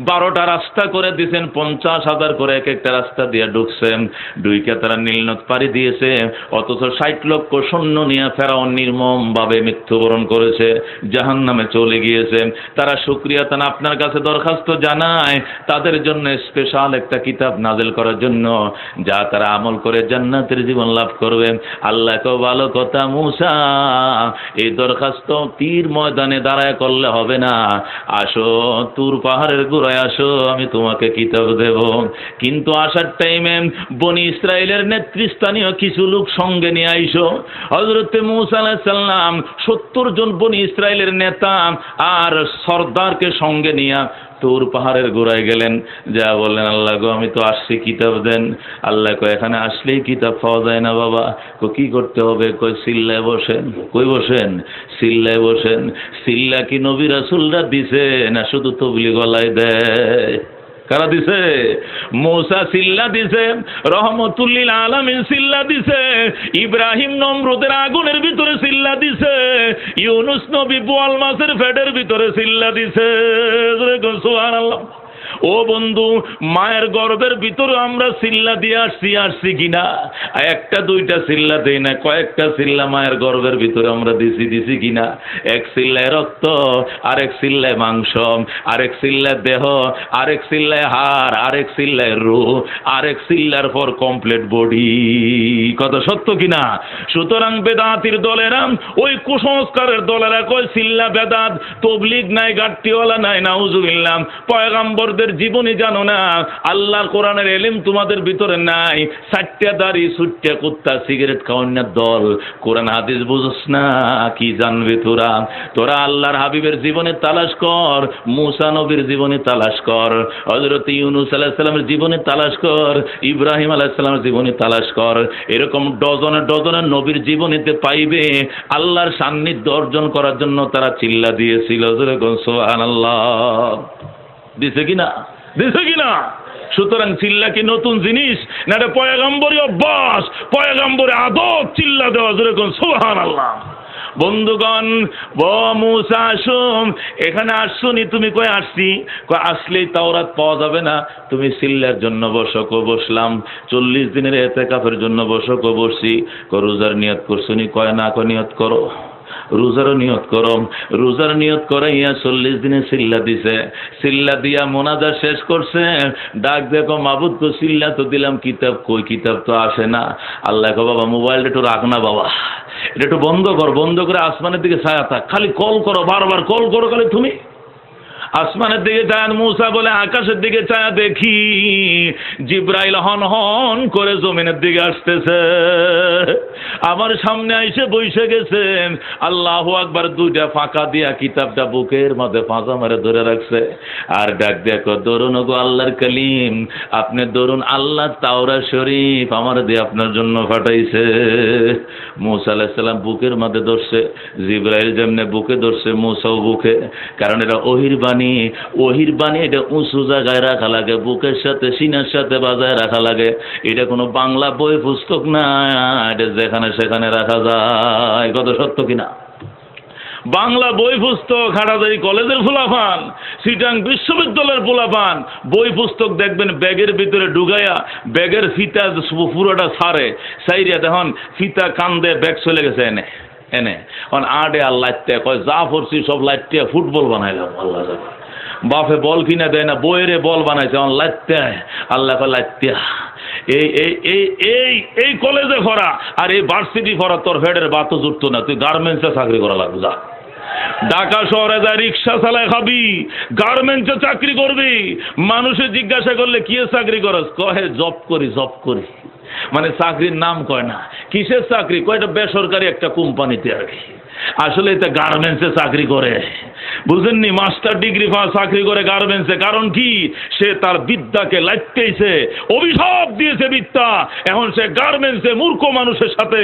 12টা রাস্তা করে দিয়েছেন, 50,000 করে এক একটা রাস্তা দিয়ে ঢুকছেন, ডুইকে তারা নীলনদ পাড়ি দিয়েছে, অথচ 60 লক্ষ সৈন্য নিয়ে ফেরাউন নির্মম ভাবে মৃত্যুবরণ করেছে, জাহান্নামে চলে গিয়েছে। তারা শুকরিয়া তান আপনার কাছে দরখাস্ত জানায় তাদের জন্য স্পেশাল একটা কিতাব নাজিল করার জন্য, যা তারা আমল করে জান্নাতের জীবন লাভ করবে। আল্লাহ কো, ভালো কথা মুসা, এই দরখাস্ত তীর ময়দানে দাঁড়ায় করলে হবে না, আসো তুর পাহাড়ের গোড়ায় আসো, আমি তোমাকে কিতাব দেব। কিন্তু আসার টাইমে বনি ইসরায়েলের নেতৃস্থানীয় কিছু লোক সঙ্গে নিয়ে আইসো। হযরত মুসা আলাইহিস সালাম 70 জন বনি ইসরায়েলের নেতা আর সর্দারকে সঙ্গে নিয়ে তুর পাহাড়ের গোড়ায় গেলেন, যা বললেন, আল্লাহ গো, আমি তো আসছি, কিতাব দেন। আল্লাহ কয়, এখানে আসলেই কিতাব পাওয়া যায় না বাবা। কি করতে হবে? কই, সিল্লায় বসেন। কই বসেন? সিল্লায় বসেন। সিল্লা কি নবী রাসূলরা দিছে না শুধু তবলিগ গলায় দেয়? কারা দিছে? মুসা সিল্লা দিছে, রহমতুল লিল আলামিন সিল্লা দিছে, ইব্রাহিম নমরুদের আগুনের ভিতরে সিল্লা দিছে, ইউনুস নবী বোয়াল মাছের পেটের ভিতরে সিল্লা দিছে। সুবহানাল্লাহ। ও বন্ধু, মায়ের গর্ভের ভিতরে আমরা সিল্লা দিয়ে আসছি কিনা? একটা দুইটা সিল্লা দেই না, কয়েকটা সিল্লা মায়ের গর্ভের ভিতরে আমরা দিছি কিনা? এক সিল্লায় রক্ত, আরেক সিল্লায় মাংস, আরেক সিল্লায় দেহ, আরেক সিল্লায় হাড়, আরেক সিল্লায় রূহ, আরেক সিল্লার পর কমপ্লিট বডি। কত সত্য কিনা? সুতরাং বেদাতির দলেরা, ওই কুসংস্কারের দলেরা কয় সিল্লা বেদাত, তবলিগ নাই, গাট্টিওয়ালা নাই, নাউজুবিল্লাহ। পয়গম্বরদের জীবনী জানো না, আল্লাহর কোরআনের এলেম তোমাদের ভিতরে নাই, 4টা দাড়ি, 6টা কুত্তা, সিগারেট খাওয়ানোর দল, কোরআন হাদিস বুঝছ না, কি জানবে তোরা? তোরা আল্লাহর হাবিবের জীবনে তালাশ কর, মুসা নবীর জীবনে তালাশ কর, হযরত ইউনুস আলাইহিস সালামের জীবনে তালাশ কর, ইব্রাহিম আলাইহিস সালামের জীবনে তালাশ কর। এরকম ডজনে ডজনে নবীর জীবনীতে পাইবে আল্লাহর সান্নিধ্য অর্জন করার জন্য তারা চিল্লা দিয়েছিল। সুবহানাল্লাহ। দিছে কিনা? দিছে কিনা? সুতরাং চিল্লা কি নতুন জিনিস না? এটা পয়গম্বরী অভ্যাস, পয়গম্বরী আদব চিল্লা দেওয়া। যেরকম সুবহানাল্লাহ। বন্ধুগণ, মুসা আসুন, এখানে আসুনি। তুমি কই আসছি? কই আসলেই তাওরাত পাওয়া যাবে না, তুমি সিল্লার জন্য বসো। বসলাম। 40 দিনের ইতিকাফের জন্য বসো। বসছি। রোজার নিয়ত করছুনি? কয় না। নিয়ত করো। রোজারও নিয়ত করো। রোজার নিয়ত করাইয়া 40 দিনে সিল্লা দিছে। সিল্লা দিয়া মোনাজাত শেষ করছে। ডাক দেখো, মাবুদ গো, সিল্লা তো দিলাম, কিতাব কই? কিতাব তো আসে না। আল্লাহ কো, বাবা মোবাইলটা একটু রাখ না বাবা, এটা একটু বন্ধ কর, বন্ধ করে আসমানের দিকে ছায়া থাক, খালি কল করো, বারবার কল করো খালি তুমি। আসমানের দিকে চায়। মুসা বলে, আকাশের দিকে চায় দেখি জিব্রাইল হন হন করে জমিনের দিকে আসতেছে, আমার সামনে আইসে বসে গেছেন। আল্লাহু আকবার। 2টা ফাঁকা দিয়া কিতাবটা বুকের মধ্যে ফাঁকা মারে ধরে রাখছে। আর ডাক দেখো, দরুন গো আল্লাহর কালিম, আপনি দরুন, আল্লাহ তাওরাত শরীফ আমার দিয়ে আপনার জন্য পাঠাইছে। মুসা আলাইহিস সালাম বুকের মধ্যে ধরছে, জিব্রাইল যেমনে বুকে ধরছে, মুসাও বুকে। কারণ এটা ওহির বাণী। ওহির বাণী, এটা উঁচু জায়গায় রাখা লাগে, বুকের সাথে সিনার সাথে বাজায় রাখা লাগে। এটা কোনো বাংলা বই পুস্তক না, এটা যেখানে সেখানে রাখা যায়। কত সত্য কিনা? বাংলা বই পুস্তক হাটাজারি কলেজের ফুলাফান, চিটাং বিশ্ববিদ্যালয়ের ফুলাফান বই পুস্তক দেখবেন ব্যাগের ভিতরে ঢুকাইয়া, ব্যাগের ফিতা পুরোটা ছাড়ে, সাইরিয়া দেখুন ফিতা কান্দে, ব্যাগ চলে গেছে এনে এনে আডে আর লাইটতে কয়, যা পড়ছি সব লাইটতে ফুটবল বানাইলাম। আল্লাহ বাপে বল কিনা দেয় না, বইয়েরে বল বানাইছে লাইটতে। আল্লাহ লাইটতে এই এই এই এই এই কলেজে ভরা আর এই ভার্সিটি ভরা, তোর হেডের বাতও জুটতো না, তুই গার্মেন্টসে চাকরি করা লাগবে। যা ঢাকা শহরে যা রিক্সা চালায় খাবি, গার্মেন্টসে চাকরি করবি। মানুষে জিজ্ঞাসা করলে কি চাকরি করস? কহে জব করি, জব করি। মানে চাকরির নাম কয় না। কিসের চাকরি? কয়টা বেসরকারি একটা কোম্পানিতে আর কি। আসলে এটা গার্মেন্টসে চাকরি করে, বুঝেননি? মাস্টার ডিগ্রি পাওয়া চাকরি করে গার্মেন্টসে। কারণ কি? সে তার বিদ্যাকে লাইটেছে, অভিশাপ দিয়েছে বিদ্যা। এখন সে গার্মেন্টসে মূর্খ মানুষের সাথে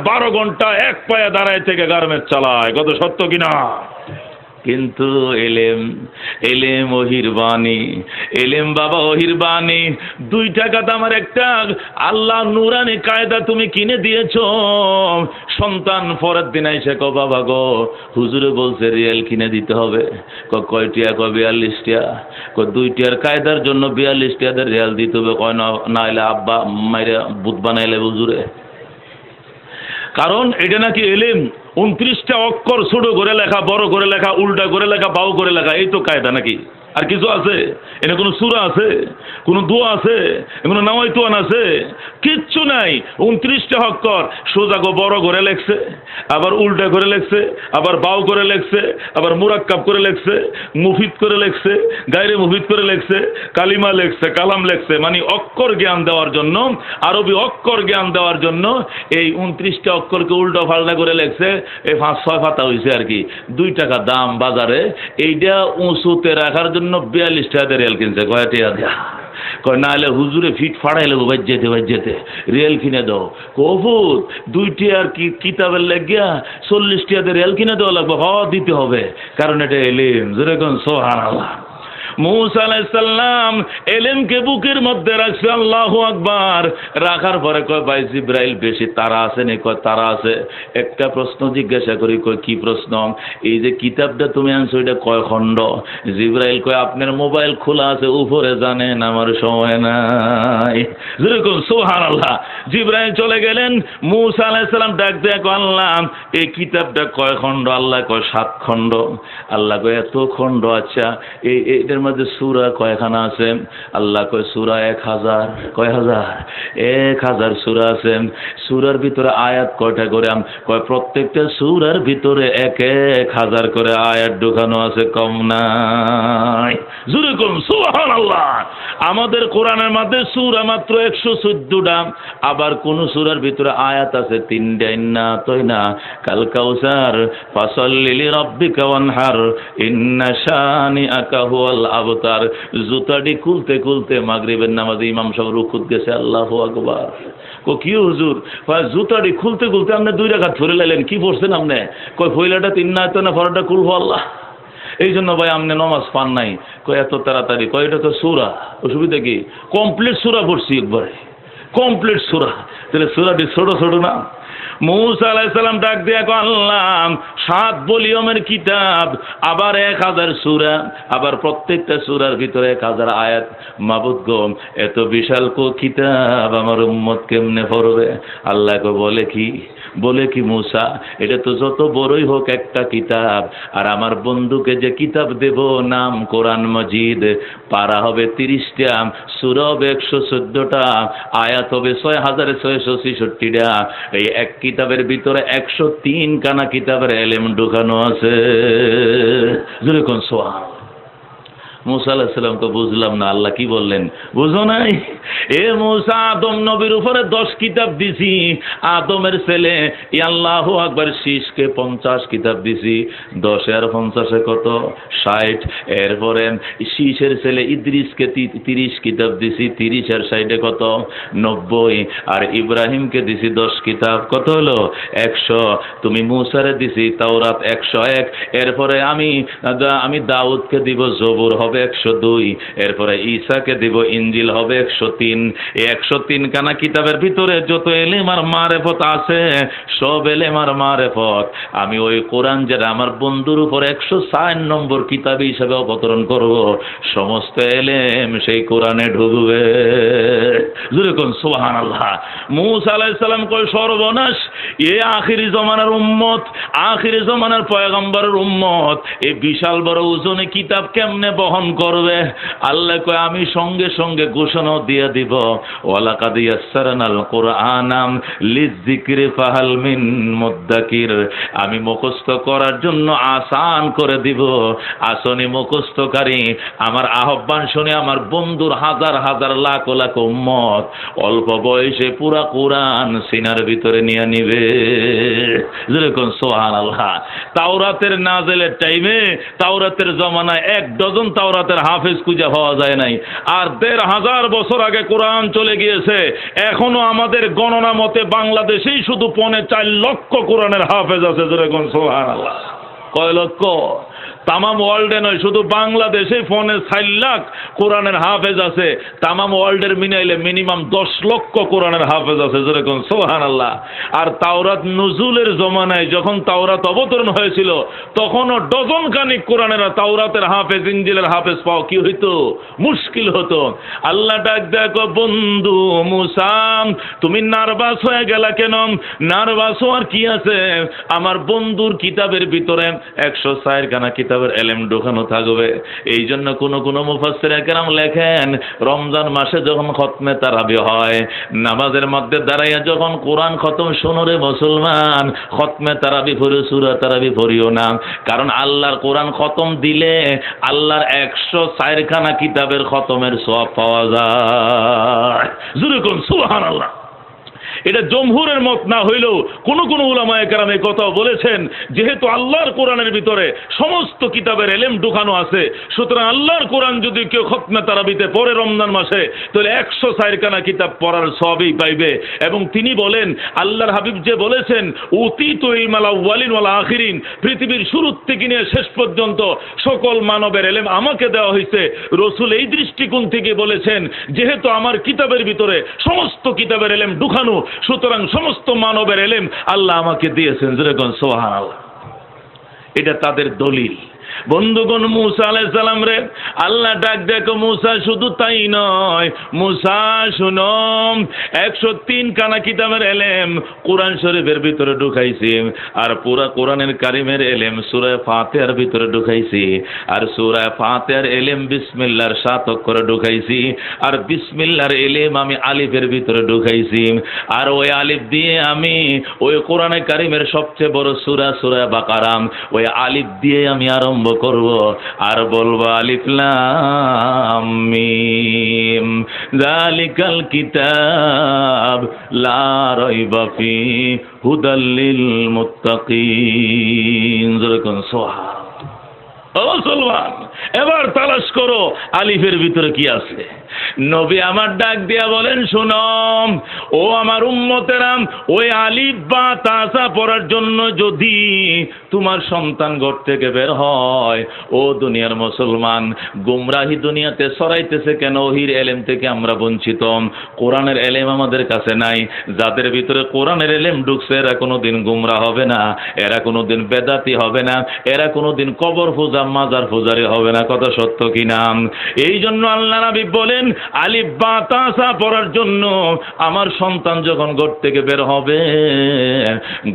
12 ঘন্টা এক পায়ে দাঁড়ায় থেকে গার্মেন্টস চালায়। কত সত্য কিনা? কিন্তু এলেম, এলেম ওহির বাণী, এলেম বাবা ওহির বাণী। 2 টাকা দামের একটা আল্লাহ নুরানি কায়দা তুমি কিনে দিয়েছ। সন্তান পরের দিন এসে কো বাবা গো হুজুরে বলছে রিয়েল কিনে দিতে হবে। কয় টিয়া? 42 টিয়া। 2 টিয়ার কায়দার জন্য 42 টিয়াদের রিয়াল দিতে হবে। কয় না এলে আব্বা মাইরে বুধ বানাইলে হুজুরে। কারণ এটা নাকি এলেম। 29টা অক্ষর ছোট করে লেখা, বড় করে লেখা, উল্টা করে লেখা, বাউ করে লেখা, এই তো কায়দা নাকি? আর কিছু আছে? এনে কোনো সূরা আছে? কোনো দোয়া আছে? কোনো নাওয়াইতুয়ান আছে? কিচ্ছু নাই। 29টা অক্ষর সোজা বড় করে লেখছে, আবার উল্টা করে লেখছে, আবার বাউ করে লেখছে, আবার মুরাক্কাব করে লেখছে, মুফিদ করে লেখছে, গায়রে মুফিদ করে লেখছে, কালিমা লেখছে, কালাম লেখছে। মানে অক্ষর জ্ঞান দেওয়ার জন্য, আরবি অক্ষর জ্ঞান দেওয়ার জন্য এই 29টা অক্ষরকে উল্টা পাল্টা করে লেখছে। এই 5-6 পাতা হয়েছে আর কি। 2 টাকা দাম বাজারে। এইটা উঁচুতে রাখার জন্য 42 টাকা রিয়াল কিনছে। কয় টাকা দেয়া? কয় না হলে হুজুরে ফিট ফাড়াই লেবো বাজ্যেতে রিয়েল কিনে দাও। কবুত 2 টিয়ার কিতাবের লেগিয়া 40 টাকাতে রিয়েল কিনে দেওয়া লাগবে। দিতে হবে, কারণ এটা এলিম। যেরকম সুবহানাল্লাহ। মূসা আলাইহিস সালাম এলেমকে বুকের মধ্যে রাখছে। আল্লাহু আকবার। রাখার পরে কয় ভাই জিবরাইল বেশি তারা আছে নি? কয় তারা আছে। একটা প্রশ্ন জিজ্ঞাসা করি। কয় কি প্রশ্ন? এই যে কিতাবটা তুমি আনছো এটা কয় খণ্ড? জিবরাইল কয় আপনার মোবাইল খোলা আছে, উপরে জানেন, আমার সময় নাই। যেরকম সুবহানাল্লাহ। জিবরাইল চলে গেলেন। মূসা আলাইহিস সালাম ডাক দিয়ে কয় আল্লাহ এই কিতাবটা কয় খণ্ড? আল্লাহ কয় 7 খণ্ড। আল্লাহ কয় এত খণ্ড? আচ্ছা এটার মধ্যে সূরা কয়খানা আছে? আল্লাহ কয় সূরা 1000। কয় হাজার? 1000 সূরা আছে। সূরার ভিতরে আয়াত কয়টা করে? কয় প্রত্যেকটা সূরার ভিতরে 1000 করে আয়াত ঢোকানো আছে, কম নাই। জোরে কোন সুবহানাল্লাহ। আমাদের কোরআনের মধ্যে সূরা মাত্র 114টা। আবার কোন সূরার ভিতরে আয়াত আছে 3টা। ইন্না আতাইনা কাল কাউসার ফাসাল্লি লিরাব্বিকা ওয়ানহার ইন্না শানিআকা হুয়াল আবতার। জুতাটি খুলতে খুলতে মাগরিবের নামাজে ইমাম সাহেব রুকুত গেছে। আল্লাহু আকবার। কি হুজুর? জুতাটি খুলতে খুলতে আপনি 2 রাকাত পড়ে লাইলেন, কি পড়ছেন আপনি? কয় পয়লাটা 3 না তো না, পরেরটা খুলবো আল্লাহ। এই জন্য ভাই আপনি নামাজ পান নাই। কয় এত তাড়াতাড়ি? কয় এটা তো সূরা। অসুবিধা কি? কমপ্লিট সূরা পড়ছি একবারে, কমপ্লিট সূরা। তাহলে সূরাটি ছোট ছোট না? মূসা আলাইহিস সালাম ডাক দিয়া কয় আল্লাহ 7 ভলিউমের কিতাব, আবার 1000 সূরা, আবার প্রত্যেকটা সূরার ভিতরে 1000 আয়াত। মাবুদ গো এত বিশাল কিতাব আমার উম্মত কেমনে পড়বে? আল্লাহ বলে কি মূসা এটা তো যত বড়ই হোক একটা কিতাব, আর আমার বন্ধুকে যে কিতাব দেব নাম কোরআন মজিদ, পারা হবে 30টা, সূরা হবে 114টা, আয়াত হবে 6666টা। এই এক কিতাবের ভিতরে 103 খানা কিতাবের এলেম ঢুকানো আছে। যেরকম সুবহানাল্লাহ। মূসা আলাইহিস সালামকে বুঝলাম না, আল্লাহ কি বললেন বুঝো নাই? এ মূসা আদম নবীর উপরে 10 কিতাব দিছি। আদমের ছেলে আল্লাহু আকবার শীষকে 50 কিতাব দিছি। 10 আর 50 কত? 60। এরপরে শীষের ছেলে ইদ্রিসকে 30 কিতাব দিছি। 30 আর 60 কত? 90। আর ইব্রাহিমকে দিছি 10 কিতাব। কত হলো? 100। তুমি মূসারে দিছি তাওরাত 101। এরপরে আমি দাউদকে দিব জবুর হবে 102। এরপরে ঈসাকে দিব ইনজিল হবে 103। এই 103 খানা কিতাবের ভিতরে যত এলেম আর মারেফত আছে, সব এলেম আর মারেফত আমি ওই কোরআন যেটা আমার বন্ধুর উপর 104 নম্বর কিতাব হিসাবে অবতরণ করব, সমস্ত এলেম সেই কোরআনে ঢুকবে। যেরকম সুবহানাল্লাহ। মূসা আলাইহিস সালাম কয় সর্বনাশ, এ আখিরি জমানার উম্মত, আখিরি জমানার পয়গম্বরের উম্মত এই বিশাল বড় ওজনে কিতাব কেমনে বহন করবে? আল্লাহ কয় আমি সঙ্গে সঙ্গে ঘোষণা দিয়ে দিব, ওয়ালাকাদ ইয়াসসারনাল কুরআনাম লিযিকরি ফাহাল মিন মুদ্দাকির। আমি মুখস্থ করার জন্য আসান করে দিব। আসনি মুখস্থকারী আমার আহ্বান শুনে আমার বন্ধুর হাজার হাজার লাখ লাখ উম্মত অল্প বয়সে পুরা কোরআন সিনার ভিতরে নিয়ে নিবে। যেরকম সুবহানাল্লাহ। তাওরাতের নাজেলের টাইমে, তাওরাতের জমানায় 1 ডজন তাওরাতের হাফেজ খুঁজে পাওয়া যায় নাই। আর 1500 বছর আগে কোরআন চলে গিয়েছে। এখনো আমাদের গণনা মতে বাংলাদেশেই শুধু 4.5 লক্ষ কোরআনের হাফেজ আছে। যেরকম সুবহানাল্লাহ। কয় লক্ষ? তামাম ওয়ার্ল্ডে নয়, শুধু বাংলাদেশে ফোনে 4 লাখ কোরআনের হাফেজ আছে, তামাম ওয়ার্ল্ডের মিনাইলে মিনিমাম 10 লক্ষ কোরআনের হাফেজ আছে, যেরকম সুবহানাল্লাহ। আর তাওরাত নুজুলের জমানায় যখন তাওরাত অবতরণ হয়েছিল তখনও ডজন খানিক কোরআনের তাওরাতের হাফেজ, ইনজিলের হাফেজ পাওয়া কি হইতো, মুশকিল হতো। আল্লাহ ডাক দেখো, বন্ধু মুসা তুমি নার্ভাস হয়ে গেলা কেন? নার্ভাস হওয়ার কি আছে? আমার বন্ধুর কিতাবের ভিতরে 104 খানা কিতাবের এলেম ঢোকানো থাকবে। এই জন্য কোন কোন মুফাসসির কেরাম লেখেন, রমজান মাসে যখন খতমে তারাবি হয়, নামাজের মধ্যে দাঁড়াইয়া যখন কোরআন খতম শোনো রে মুসলমান, খতমে তারাবি পড়ে সূরা তারাবি পড়িও না, কারণ আল্লাহর কোরআন খতম দিলে আল্লাহর 104 খানা কিতাবের খতমের সওয়াব পাওয়া যায়। জোরে কোন সুবহানাল্লাহ। এটা জমহুরের মত না হইলেও কোন কোন উলামায়ে কেরাম এই কথা বলেছেন, যেহেতু আল্লাহর কোরআনের ভিতরে সমস্ত কিতাবের এলেম ঢুকানো আছে, সুতরাং আল্লাহর কোরআন যদি কেউ খতমে তারাবিতে পড়ে রমজান মাসে, তাহলে 104 খানা কিতাব পড়ার সওয়াবই পাইবে। এবং তিনি বলেন, আল্লাহর হাবিব যে বলেছেন, উতিতু ইলমাল আউয়ালিন ওয়াল আখিরিন, পৃথিবীর শুরু থেকে নিয়ে শেষ পর্যন্ত সকল মানবের এলেম আমাকে দেওয়া হয়েছে। রাসূল এই দৃষ্টিকোণ থেকে বলেছেন, যেহেতু আমার কিতাবের ভিতরে সমস্ত কিতাবের এলেম ঢুকানো, সুতরাং সমস্ত মানবের এলেম আল্লাহ আমাকে দিয়েছেন। যেরকম সুবহানাল্লাহ। এটা তাদের দলিল। বন্ধুগণ, মুসা আলাইহিস সালাম রে আল্লাহ ডাক দেখো, মুসা শুধু তাই নয়, মুসা শুনো, 103 খানা কিতাবের এলেম কোরআন শরীফের ভিতরে ঢুকাইছি, আর পুরা কোরআনের কারিমের এলেম সূরা ফাতিহার ভিতরে ঢুকাইছি, আর সূরা ফাতিহার এলেম বিসমিল্লাহর 7 অক্ষরে ঢুকাইছি, আর বিসমিল্লাহর এলেম আমি আলিফের ভিতরে ঢুকাইছি, আর ওই আলিফ দিয়ে আমি ওই কোরআনে কারিমের সবচেয়ে বড় সূরা সূরা বাকারা, ওই আলিফ দিয়ে আমি আরম্ভ করব, আর বলবো আলিফ লাম মিম যালিকাল কিতাব লা রাইবা ফি হুদাল লিল মুত্তাকিন। যেরকম সুবহানাল্লাহ। ও মুসলমান, এবার তালাশ করো আলিফের ভিতরে কি আছে। নবী আমার ডাক দিয়া বলেন, শোনো ও আমার উম্মতেরা, ওই আলিফ বা তাসা পড়ার জন্য যদি তোমার সন্তান ঘর থেকে বের হয়, ও দুনিয়ার মুসলমান, গুমরাহি দুনিয়াতে ছড়াইতেছে কেন? ওহির এলেম থেকে আমরা বঞ্চিত, কোরআনের এলেম আমাদের কাছে নাই। যাদের ভিতরে কোরআনের এলেম ঢুকছে এরা কোনোদিন গুমরা হবে না, এরা কোনোদিন বেদাতি হবে না, এরা কোনোদিন কবর পূজা মাজার পূজারি হবে না। কথা সত্য কিনা? এই জন্য আল্লাহ নবী বলেন, আলিফ বা তাসা পড়ার জন্য আমার সন্তান যখন ঘর থেকে বের হবে,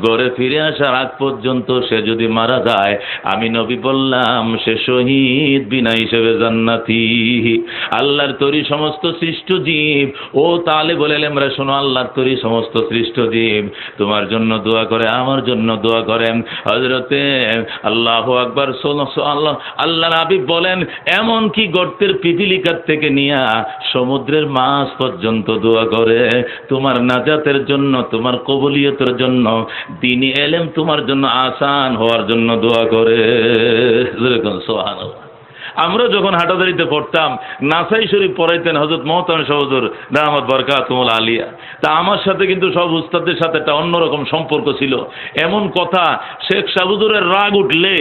ঘরে ফিরে আসার আগ পর্যন্ত সে যদি মারা যায়, আমি নবী বললাম সে শহীদ বিনা হিসেবে জান্নাতি। আল্লাহর তৈরি সমস্ত সৃষ্ট জীব, ও তালেবুল ইলমরা শোনো, আল্লাহর তৈরি সমস্ত সৃষ্ট জীব তোমার জন্য দোয়া করে, আমার জন্য দোয়া করেন। হযরতে আল্লাহু আকবার আল্লাহ নবী বলেন, এমন কি গর্তের পিপিলিকার থেকে নিয়া সমুদ্রের মাছ পর্যন্ত দোয়া করে তোমার নাজাতের জন্য, তোমার কবুলিয়তের জন্য, দ্বীনি এলেম তোমার জন্য আসান হওয়ার জন্য দোয়া করে। সুবহানাল্লাহ। আমরা যখন হাটাদারিতে পড়তাম, নাসাই শরীফ পড়াইতেন হযরত মোহতামিম শাহ হুজুর দামাত বরকাতুহুল আলিয়া, তা আমার সাথে কিন্তু সব উস্তাদের সাথে একটা অন্যরকম সম্পর্ক ছিল। এমন কথা, শেখ শাহ হুজুরের রাগ উঠলে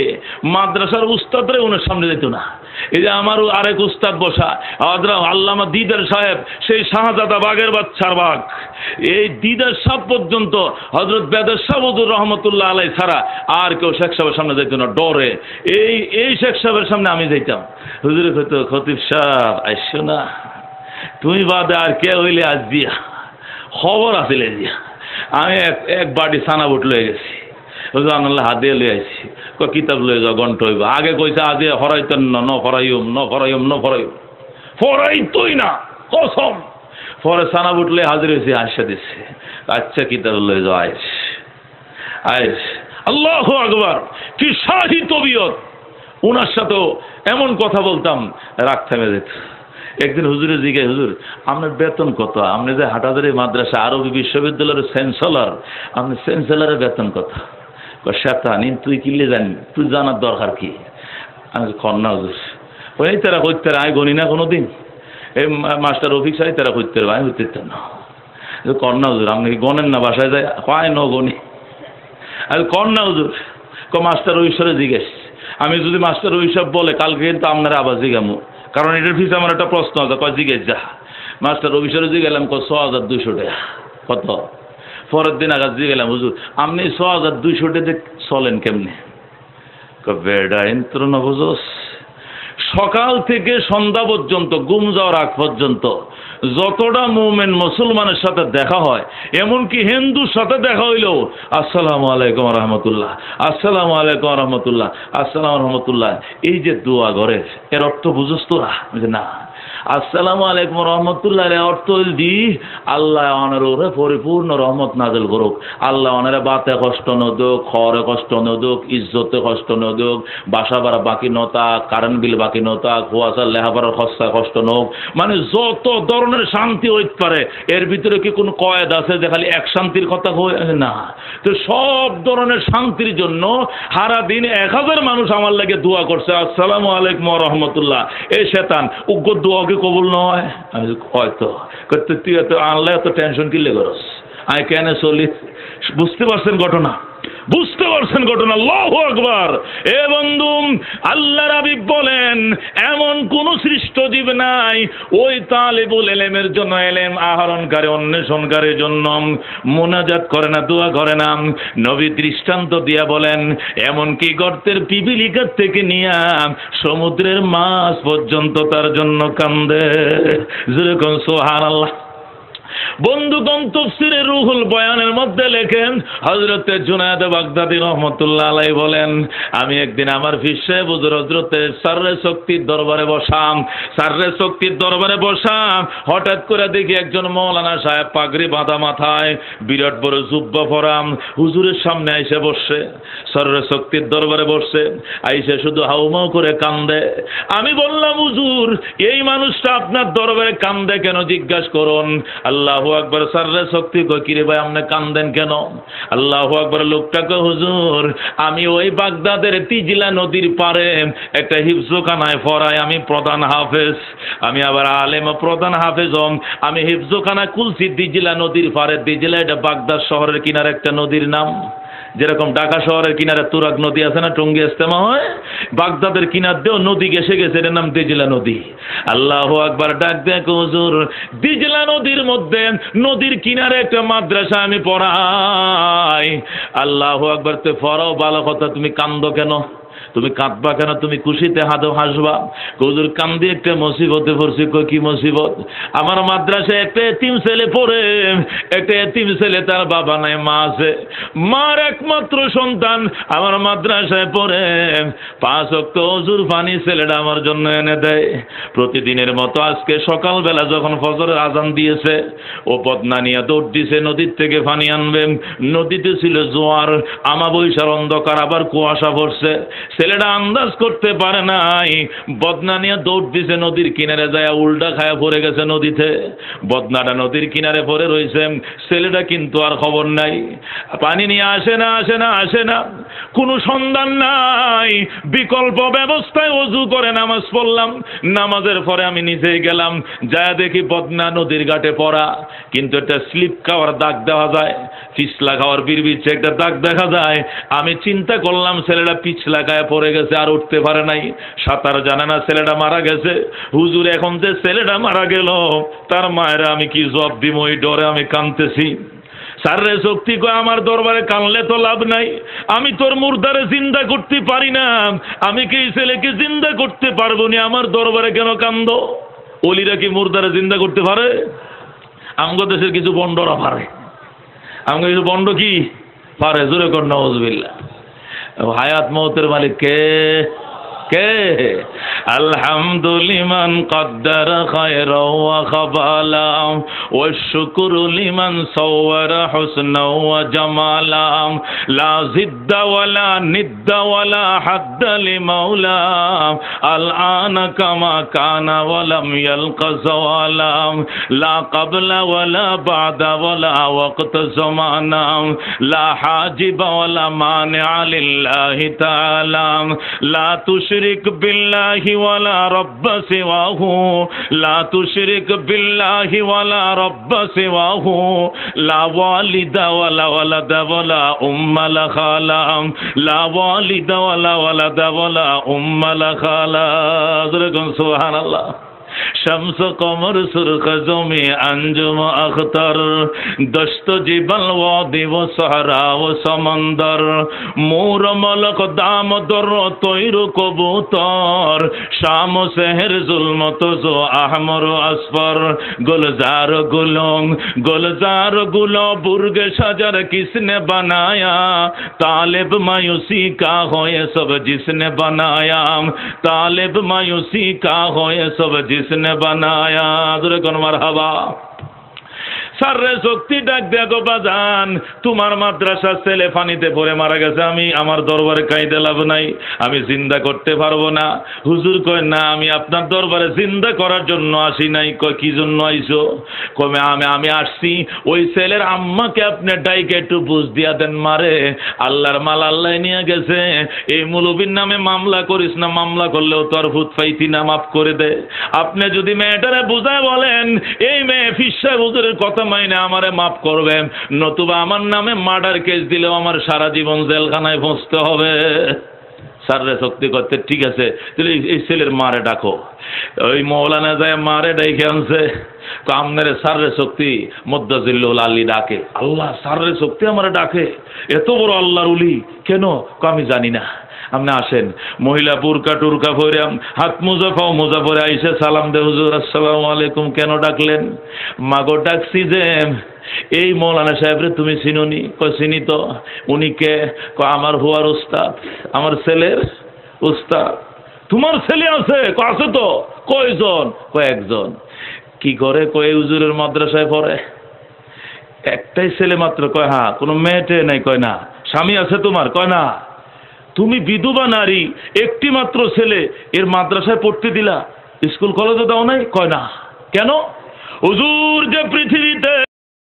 মাদ্রাসার উস্তাদরা ওনার সামনে যেত না। এই যে আমারও আরেক উস্তাদ বসা আল্লামা দিদার সাহেব, সেই শাহজাদা বাগের বাচ্চার বাগ, এই দিদার সাহেব পর্যন্ত হযরত বেদার শাহ হুজুর রহমতুল্লাহ আলাই ছাড়া আর কেউ শেখ সাহেবের সামনে যেত না, ডরে। এই শেখ সাহেবের সামনে আমি যাইতাম, হুজুরে কইতো, খতিব সাহেব আইসো না, তুমি বাদে আর কে হইলে আজ দিয়া খবর আসলে দিয়া। আমি এক বাড়ি সানা বুট লয়ে গেছি, হুজুর হাত দিয়ে লয়ে আইছি, কিতাব লয়ে যাও গন্ট হইব। আগে কইছে আজে হরাইতেন ন ফরাইতই না কসম। পরে সানা বুটলে হাজির হয়েছে, আসা দিচ্ছে, আচ্ছা কিতাব লয়ে যাও, আইস। আল্লাহু আকবার, কি শাহী তবিয়ত। ওনার সাথেও এমন কথা বলতাম, রাগ থেমে যেত। একদিন হুজুরে জিজ্ঞাসা, হুজুর আপনার বেতন কত? আপনি যে হাটাদারি মাদ্রাসা আরবি বিশ্ববিদ্যালয়ের চ্যান্সেলর, আপনি চ্যান্সেলরের বেতন কত? শেতানি, তুই কিনলে জানি, তুই জানার দরকার কি? আমি কন্যা হুজুর, ওই তারা হইতে আয় গণি না কোনোদিন, এই মাস্টার রফিক সাহেব তারা হইতে আমি হইতে না। কন্যা হুজুর আপনি কি গণেন না? বাসায় যায় কয় ন গণি। আমি কন্যা হুজুর, মাস্টার ঐশ্বরে জিজ্ঞেস, আমি যদি মাস্টার ওই সব বলে কালকে কিন্তু আপনারা আবার জিগামু, কারণ এটার পিছনে আমার একটা প্রশ্ন আছে, কয় জিজ্ঞেস যা মাস্টার অফিসারে জিগেলাম ৬,২০০ টাকা কত, পরের দিন আঘাত জিগেলাম হুজুর আপনি ৬,২০০ টাকা চলেন কেমনে, বেড়া ইন্ত্র না বুঝোস, সকাল থেকে সন্ধ্যা পর্যন্ত ঘুম যাওয়ার আগ পর্যন্ত যতটা মুমিন মুসলমানের সাথে দেখা হয়, এমনকি হিন্দুর সাথে দেখা হইলেও আসসালামু আলাইকুম রহমতুল্লাহ, আসসালামু আলাইকুম রহমতুল্লাহ, আসসালাম রহমতুল্লাহ, এই যে দোয়া করে এর অর্থ বুঝোস তোরা? না, আসসালামু আলাইকুম রহমতুল্লাহ এর অর্থ দি আল্লাহ অনের ওরে পরিপূর্ণ রহমত নাজেল করুক, আল্লাহ অনেরা বাতে কষ্ট নদুক, খরে কষ্ট নদুক, ইজ্জতে কষ্ট নদুক, বাসা ভাড়া বাকি নতাক, কারেন্ট বিল বাকি নতাক, কুয়াশার লেহাপড়ার খরচা কষ্ট নোক, মানে যত ধরনের শান্তি হইতে পারে এর ভিতরে কি কোনো কয়েদ আছে যে খালি এক শান্তির কথা না? তো সব ধরনের শান্তির জন্য সারা দিন ১,০০০ মানুষ আমার লাগে দোয়া করছে আসসালামু আলাইকুম রহমতুল্লাহ, এই শেতান উগ্র দোয়া কি কবুল নয়? আমি হয়তো তুই এত আনলে এত টেনশন কিনলে করস, আমি কেন চলি? বুঝতে পারছেন ঘটনা? বুঝতে পারছেন ঘটনা? আল্লাহু আকবার। এ বন্ধু, আল্লাহর হাবিব বলেন এমন কোন সৃষ্ট জীব নাই ওই তালিবুল ইলমের জন্য, ইলম আহরণকারী অন্বেষণকারীর জন্য মুনাজাত করে না, দোয়া করে না। নবী দৃষ্টান্ত দিয়া বলেন এমনকি গর্তের পিপিলিকার থেকে নিয়া সমুদ্রের মাছ পর্যন্ত তার জন্য কান্দে। যেরকম সুবহানাল্লাহ। বন্ধুগণ, তাফসীরে রুহুল বয়ানের মধ্যে লেখেন হযরতে জুনায়েদ বাগদাদী রহমাতুল্লাহ আলাইহি বলেন, আমি একদিন আমার পীর সাহেব হুজুর হযরতে সাররে শক্তির দরবারে বসাম, হঠাৎ করে দেখি একজন মাওলানা সাহেব পাগড়ি বাঁধা মাথায়, বিরাট বড় জুব্বা পরাম, হুজুরের সামনে আইসে বসছে, সাররে শক্তির দরবারে বসছে, আইসে শুধু হাউমাউ করে কান্দে। আমি বললাম হুজুর এই মানুষটা আপনার দরবারে কান্দে কেন, জিজ্ঞাসা করুন। আল্লাহু আকবার। সাররে শক্তি কই কিরে ভাই আপনি কান্দেন কেন? আল্লাহু আকবার। লোকটাকে হুজুর আমি ওই বাগদাদের তিজলা নদীর পারে একটা হিফজখানায় পড়াই, আমি প্রধান হাফেজ, আমি আবার আলেম প্রধান হাফেজ, আমি হিফজখানা খুলছি তিজলা নদীর পারে। তিজলা এটা বাগদাদ শহরের কিনারে একটা নদীর নাম, যেরকম ঢাকা শহরের কিনারে তুরাগ নদী আছে না, টঙ্গী ইস্তেমা হয়, বাগদাদের কিনার দিয়েও নদী গেছে গেছে, এর নাম দিজলা নদী। আল্লাহু আকবার। ডাক দেখ হুজুর দিজলা নদীর মধ্যে নদীর কিনারে একটা মাদ্রাসা আমি পড়াই। আল্লাহু আকবার। তে পড়াও ভালো কথা, তুমি কান্দো কেন? তুমি কাঁদবা কেন? তুমি খুশিতে হাসবা? হুজুর কান্দি একটা মুসিবতে পড়ছি। কি মুসিবত? আমার মাদ্রাসায় একটা এতিম ছেলে পড়ে, একটা এতিম ছেলে, তার বাবা নাই, মা আছে, মার একমাত্র সন্তান আমার মাদ্রাসায় পড়ে। 5 ওয়াক্ত হুজুর পানি ছেলেটা আমার জন্য এনে দেয় প্রতিদিনের মতো। আজকে সকালবেলা যখন ফজরের আজান দিয়েছে, ও বদনা নিয়ে দৌড় দিছে নদীর থেকে পানি আনবে। নদীতে ছিল জোয়ার, আমাবস্যার অন্ধকার, আবার কুয়াশা পড়ছে। ছেলেটা আন্দাজ করতে পারে নাই, বদনা নিয়ে দৌড় দিছে নদীর কিনারে, যায় উল্টা খায়া পড়ে গেছে নদীতে। বদনাটা নদীর কিনারে পড়ে রয়েছে, ছেলেটা কিন্তু আর খবর নাই। পানি নিয়ে আসে না, কোনো সন্ধান নাই। বিকল্প ব্যবস্থায় ওযু করে নামাজ পড়লাম। নামাজের পরে আমি নিচে গেলাম, যা দেখি বদনা নদীর ঘাটে পড়া, কিন্তু একটা স্লিপ খাওয়ার দাগ দেখা যায়, পিছলা খাওয়ার বিড়বিচ্ছে একটা দাগ দেখা যায়। আমি চিন্তা করলাম ছেলেটা পিছলা খায় পড়ে গেছে, আর উঠতে পারে নাই, সাঁতার জানে না, ছেলেটা মারা গেছে। হুজুর এখন যে ছেলেটা মারা গেল, তার মায়েরা আমি কি জবাব দিব? ওই ডরে আমি কাঁদতেছি। সাররে শক্তি কয় আমার দরবারে কানলে তো লাভ নাই, আমি তোর মুর্দারে জিন্দা করতে পারি না, আমি কি এই ছেলেকে জিন্দা করতে পারবো না, আমার দরবারে কেন কান্দো? ওলিরা কি মুর্দারে জিন্দা করতে পারে? আমগো দেশের কিছু বন্ডরা পারে, আমগো কিছু বন্ড কি পারে? জোরে কর নাউজুবিল্লাহ। হায়াত মওতের মালিক কে? কে? আলহামদুলিমান কদ্দারা খায়রা ওয়া খাবালা ওয়া শুকরু লিমান সাওয়ারা হুসনা ওয়া জামালা লা জিদ্দা ওয়ালা নিদ্দা ওয়ালা হাদ্দা লিমাওলা আল আনা কামা কানা ওয়া লাম ইয়ালকা যাওয়ালা লা ক্বাবলা ওয়ালা বাদা ওয়ালা ওয়াক্ত জামানা লা হাজিবা ওয়ালা মানিআ লিল্লাহি তাআলা লা তুশ তুশরিক বিল্লাহি ওয়ালা রাব্বা সিওয়াহু, লা তুশরিক বিল্লাহি ওয়ালা রাব্বা সিওয়াহু, লা ওয়ালিদা ওয়ালা ওয়ালাদা ওয়ালা উম্মা লা খালা, লা ওয়ালিদা ওয়ালা ওয়ালাদা ওয়ালা উম্মা লা খালা। সুবহানাল্লাহ। शम्स कमर सुर्ख ज़मी अंजुम अख्तर, दश्त जिबल वादी व सहरा व समंदर, मोर मलक दाम दर तैर कबूतर, शाम शहर जुल्मत जो अहमर असफर, गुलजार गुलो बुर्ग शजर किसने बनाया, तालिब मायूसी का हो ये सब जिसने बनाया, तालिब मायूसी का हो ये सब जिसने बनाया। दुरे कोन मरहबा। সারে শক্তি ডাক দেখো বাজান, তোমার মাদ্রাসার ছেলে পানিতে পড়ে মারা গেছে, আমি আমার দরবারে কাইদে লাভ নাই, আমি জিন্দা করতে পারবো না। হুজুর কয় না, আমি আপনার দরবারে জিন্দা করার জন্য আসি নাই। কয় কি জন্য আইছো? কমে আমি আসছি ওই ছেলের আম্মাকে আপনি ডাইকে একটু বুঝ দিয়া দেন, মারে আল্লাহর মাল আল্লাহ নিয়ে গেছে, এই মুলবির নামে মামলা করিস না, মামলা করলেও তোর ভূত পাইতি না, মাফ করে দে। আপনি যদি মেয়েটারে বুঝায় বলেন এই মেয়ে ফিসা হুজুরের কথা মাইনে আমারে মাফ করবেন, নতুবা আমার নামে মার্ডার কেস দিলেও আমার সারা জীবন জেলখানায় পৌঁছতে হবে। সাররে শক্তি করতে ঠিক আছে, তাহলে এই ছেলের মারে ডাকো। ওই মৌলানা যায় মারে ডাইকে আনছে, আমনের সাররে শক্তি মুদ্দাজিল্লুল আলী ডাকে। আল্লাহ সাররে শক্তি আমারে ডাকে, এত বড় আল্লাহর উলি কেন? আমি জানি না। আপনি আসেন, মহিলা বুরকা টুরকা পরে হাত মোজা পাও মোজা পরে আইসে সালাম দে, হুজুর আসসালামু আলাইকুম। কেন ডাকলেন? মাগো ডাকছি যে এই মৌলানা সাহেবরে তুমি চিনুনি? কয় চিনি তো। উনি কে? কয় আমার হুয়ার উস্তাদ, আমার ছেলের উস্তাদ। তোমার ছেলে আছে? কয় আছে তো। কয়জন? কয় একজন। কি করে? কয় হুজুরের মাদ্রাসায় পড়ে। একটাই ছেলে মাত্র? কয় হ্যাঁ। কোনো মেয়েটে নাই? কয় না। স্বামী আছে তোমার? কয় না। তুমি বিধবা নারী, একটি মাত্র ছেলে, এর মাদ্রাসায় পড়তে দিলা, স্কুল কলেজে দাও নাই? কয় না। কেন? হুজুর যে পৃথিবীতে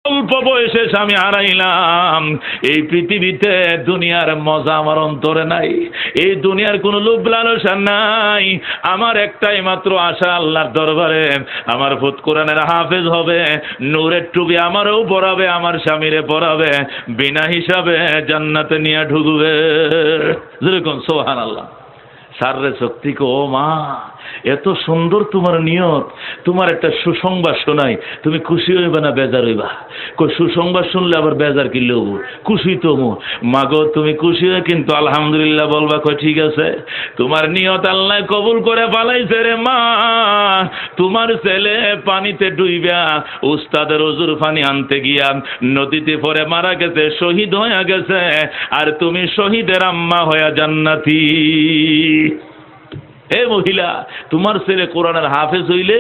অল্প বয়সে স্বামী হারাইলাম, এই পৃথিবীতে দুনিয়ার মজা আমার অন্তরে নাই, এই দুনিয়ার কোনো লোভ লালসা নাই। আমার একটাই মাত্র আশা আল্লাহর দরবারে আমার ফুত কোরআনের হাফেজ হবে, নূরের টুপি আমারও পরাবে, আমার স্বামীরে পরাবে, বিনা হিসাবে জান্নাতে নিয়ে ঢুকবে। যেরকম সুবহানাল্লাহ। সাররে শক্তি কো, ও মা এত সুন্দর তোমার নিয়ত, তোমার একটা সুসংবাদ শোনাই, তুমি খুশি হইবা না বেজার হইবা? কই সুসংবাদ শুনলে আবার বেজার কি লব? খুশি তো মাগো, তুমি খুশি হয়ে কিন্তু আলহামদুলিল্লাহ বলবা। কই ঠিক আছে, তোমার নিয়ত আল্লাহ কবুল করে পালাইছে রে মা। তোমার ছেলে পানিতে ডুইবা উস্তাদের হুজুর পানি আনতে গিয়া নদীতে পড়ে মারা গেছে, শহীদ হয়ে গেছে, আর তুমি শহীদের আম্মা হয়ে জান্নাতি। হে মহিলা, তোমার ছেলে কোরআনের হাফেজ হইলে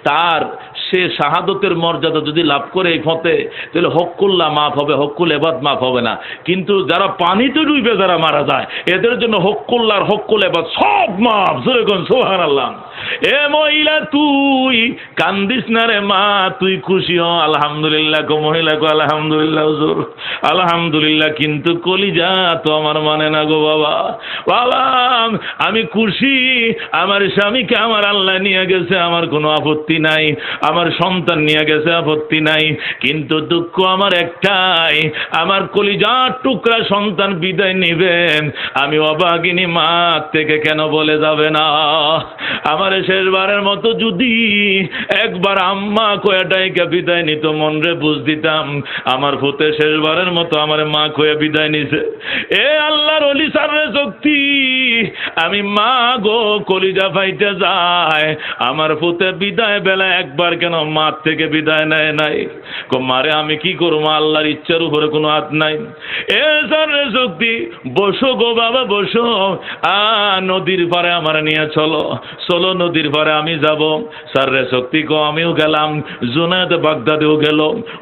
তার সে শাহাদতের মর্যাদা যদি লাভ করে এই ফতে, তাহলে হক্কুল্লাহ মাফ হবে, হক্কুল এবাদ মাফ হবে না। কিন্তু যারা পানিতে ডুবে যারা মারা যায়, এদের জন্য হক্কুল্লাহ হক্কুল এবাদ সব মাফ। যেরকম সুবহানাল্লাহ। এ মহিলা তুই কান্দিস না রে মা, তুই খুশি হ আলহামদুলিল্লাহ। গো মহিলা গো আলহামদুলিল্লাহ হুজুর, আলহামদুলিল্লাহ। কিন্তু কলিজা তো আমার মানে না গো বাবা। বাবা আমি খুশি, আমার স্বামীকে আমার আল্লাহ নিয়ে গেছে, আমার কোনো আপত্তি নাই, আমার সন্তান নিয়ে গেছে, আপত্তি নাই। কিন্তু দুঃখ আমার একটাই, আমার কলিজার টুকরা সন্তান বিদায় নিবেন, আমি অভাগিনী মা থেকে কেন বলে যাবে না? আমার শেষবারের মতো যদি একবার আম্মা কয়াটাইকে বিদায় নিত, মন রে বুঝ দিতাম আমার ফুতে শেষবারের মতো আমার মা কয়ে বিদায় নিছে। এ আল্লাহর ওলি সাররে শক্তি, আমি মা গো কলিজা ফাইটে যায়, আমার ফুতে বিদায় বেলা একবার কেন মা থেকে বিদায় নেয় নাই? মারে আমি কি করবো, আল্লাহর ইচ্ছার উপরে কোনো হাত নাই। এ সাররে শক্তি, বসো গো বাবা বসো, নদীর পারে আমার নিয়ে চলো, চলো নদীর পারে আমি যাব। সাররে শক্তি কো আমিও গেলাম, জুনায়েদ বাগদাদেও গেল,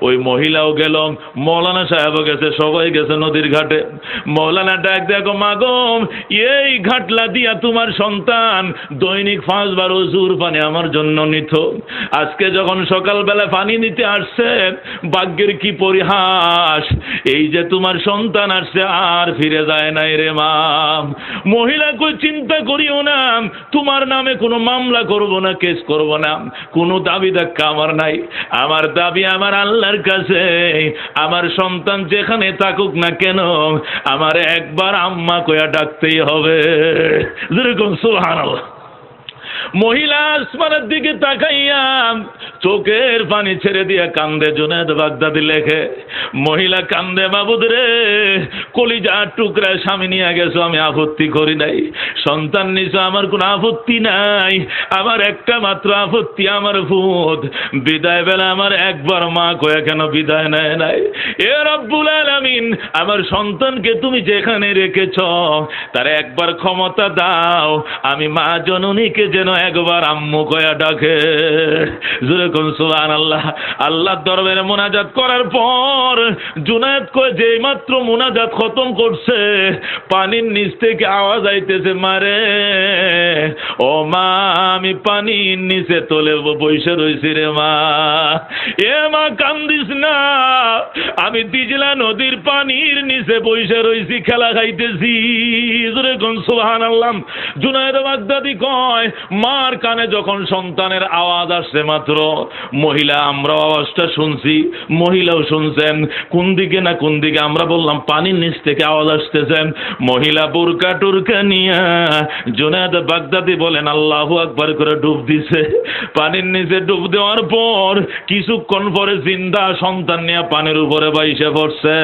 ওই মহিলাও গেল, মৌলানা সাহেবও গেছে, সবাই গেছে নদীর ঘাটে। মৌলানা ডাক দেখো মাগো, এই ঘাট দিয়া তোমার সন্তান দৈনিক 5 বার ওযুর পানি আমার জন্য নিত। আজকে যখন সকালবেলা পানি নিতে আসছে, ভাগ্যের কি পরিহাস, এই যে তোমার সন্তান আসছে আর ফিরে যায় নাই রে মা। মহিলা কই চিন্তা করিও না, তোমার নামে কোনো মামলা করব না, কেস করব না, কোনো দাবি ধাক্কা আমার নাই। আমার দাবি আমার আল্লাহর কাছে, আমার সন্তান যেখানে থাকুক না কেন আমার একবার আম্মা কইয়া ডাকতেই হবে। যেরকম সুবহানাল্লাহ। মহিলা আসমানের দিকে তাকাইয়া চোখের পানি ছেড়ে দিয়া কান্দে। জুনায়েদ বাগদাদি লেখে, মহিলা কান্দে, মাবুদ রে, কলিজার টুকরা স্বামী নিয়ে গেছো, আমি আপত্তি করি নাই, সন্তান নিছো, আমার কোনো আপত্তি নাই, আমার একটা মাত্র আপত্তি আমার ভূত বিদায় বেলা আমার একবার মা কয়া কেন বিদায় নেয় নাই। এ রব্বুল আলামিন, আমার সন্তানকে তুমি যেখানে রেখেছ তার একবার ক্ষমতা দাও, আমি মা জননীকে যেন একবার আম্মু কয়া ডাকে। যেরকম সুবহানাল্লাহ। আল্লাহর দরবারে মুনাজাত করার পর জুনায়েদ কয় যে মাত্র মুনাজাত খতম করছে পানির নিচ থেকে আওয়াজ আইতেছে, মারে ও মা, আমি পানির নিচে তোলে বসে রইছি রে মা। এ মা কান্দিস না, আমি দিজলা নদীর পানির নিচে বসে রইছি, খেলা খাইতেছি। যেরকম সুবহানাল্লাহ। জুনায়েদ বাগদাদি কয় মার কানে যখন সন্তানের আওয়াজ আসছে মাত্র, মহিলা আমরা আওয়াজটা শুনছি, মহিলাও শুনছেন, কোন দিকে না কোন দিকে আমরা বললাম পানির নিচ থেকে আওয়াজ আসতেছেন। মহিলা বুরকা টুরকা নিয়া জুনায়েদ বাগদাদি বলেন আল্লাহু আকবার করে ডুব দিছে। পানির নিচে ডুব দেওয়ার পর কিছুক্ষণ পরে জিন্দা সন্তান নিয়ে পানির উপরে বাইসে পড়ছে।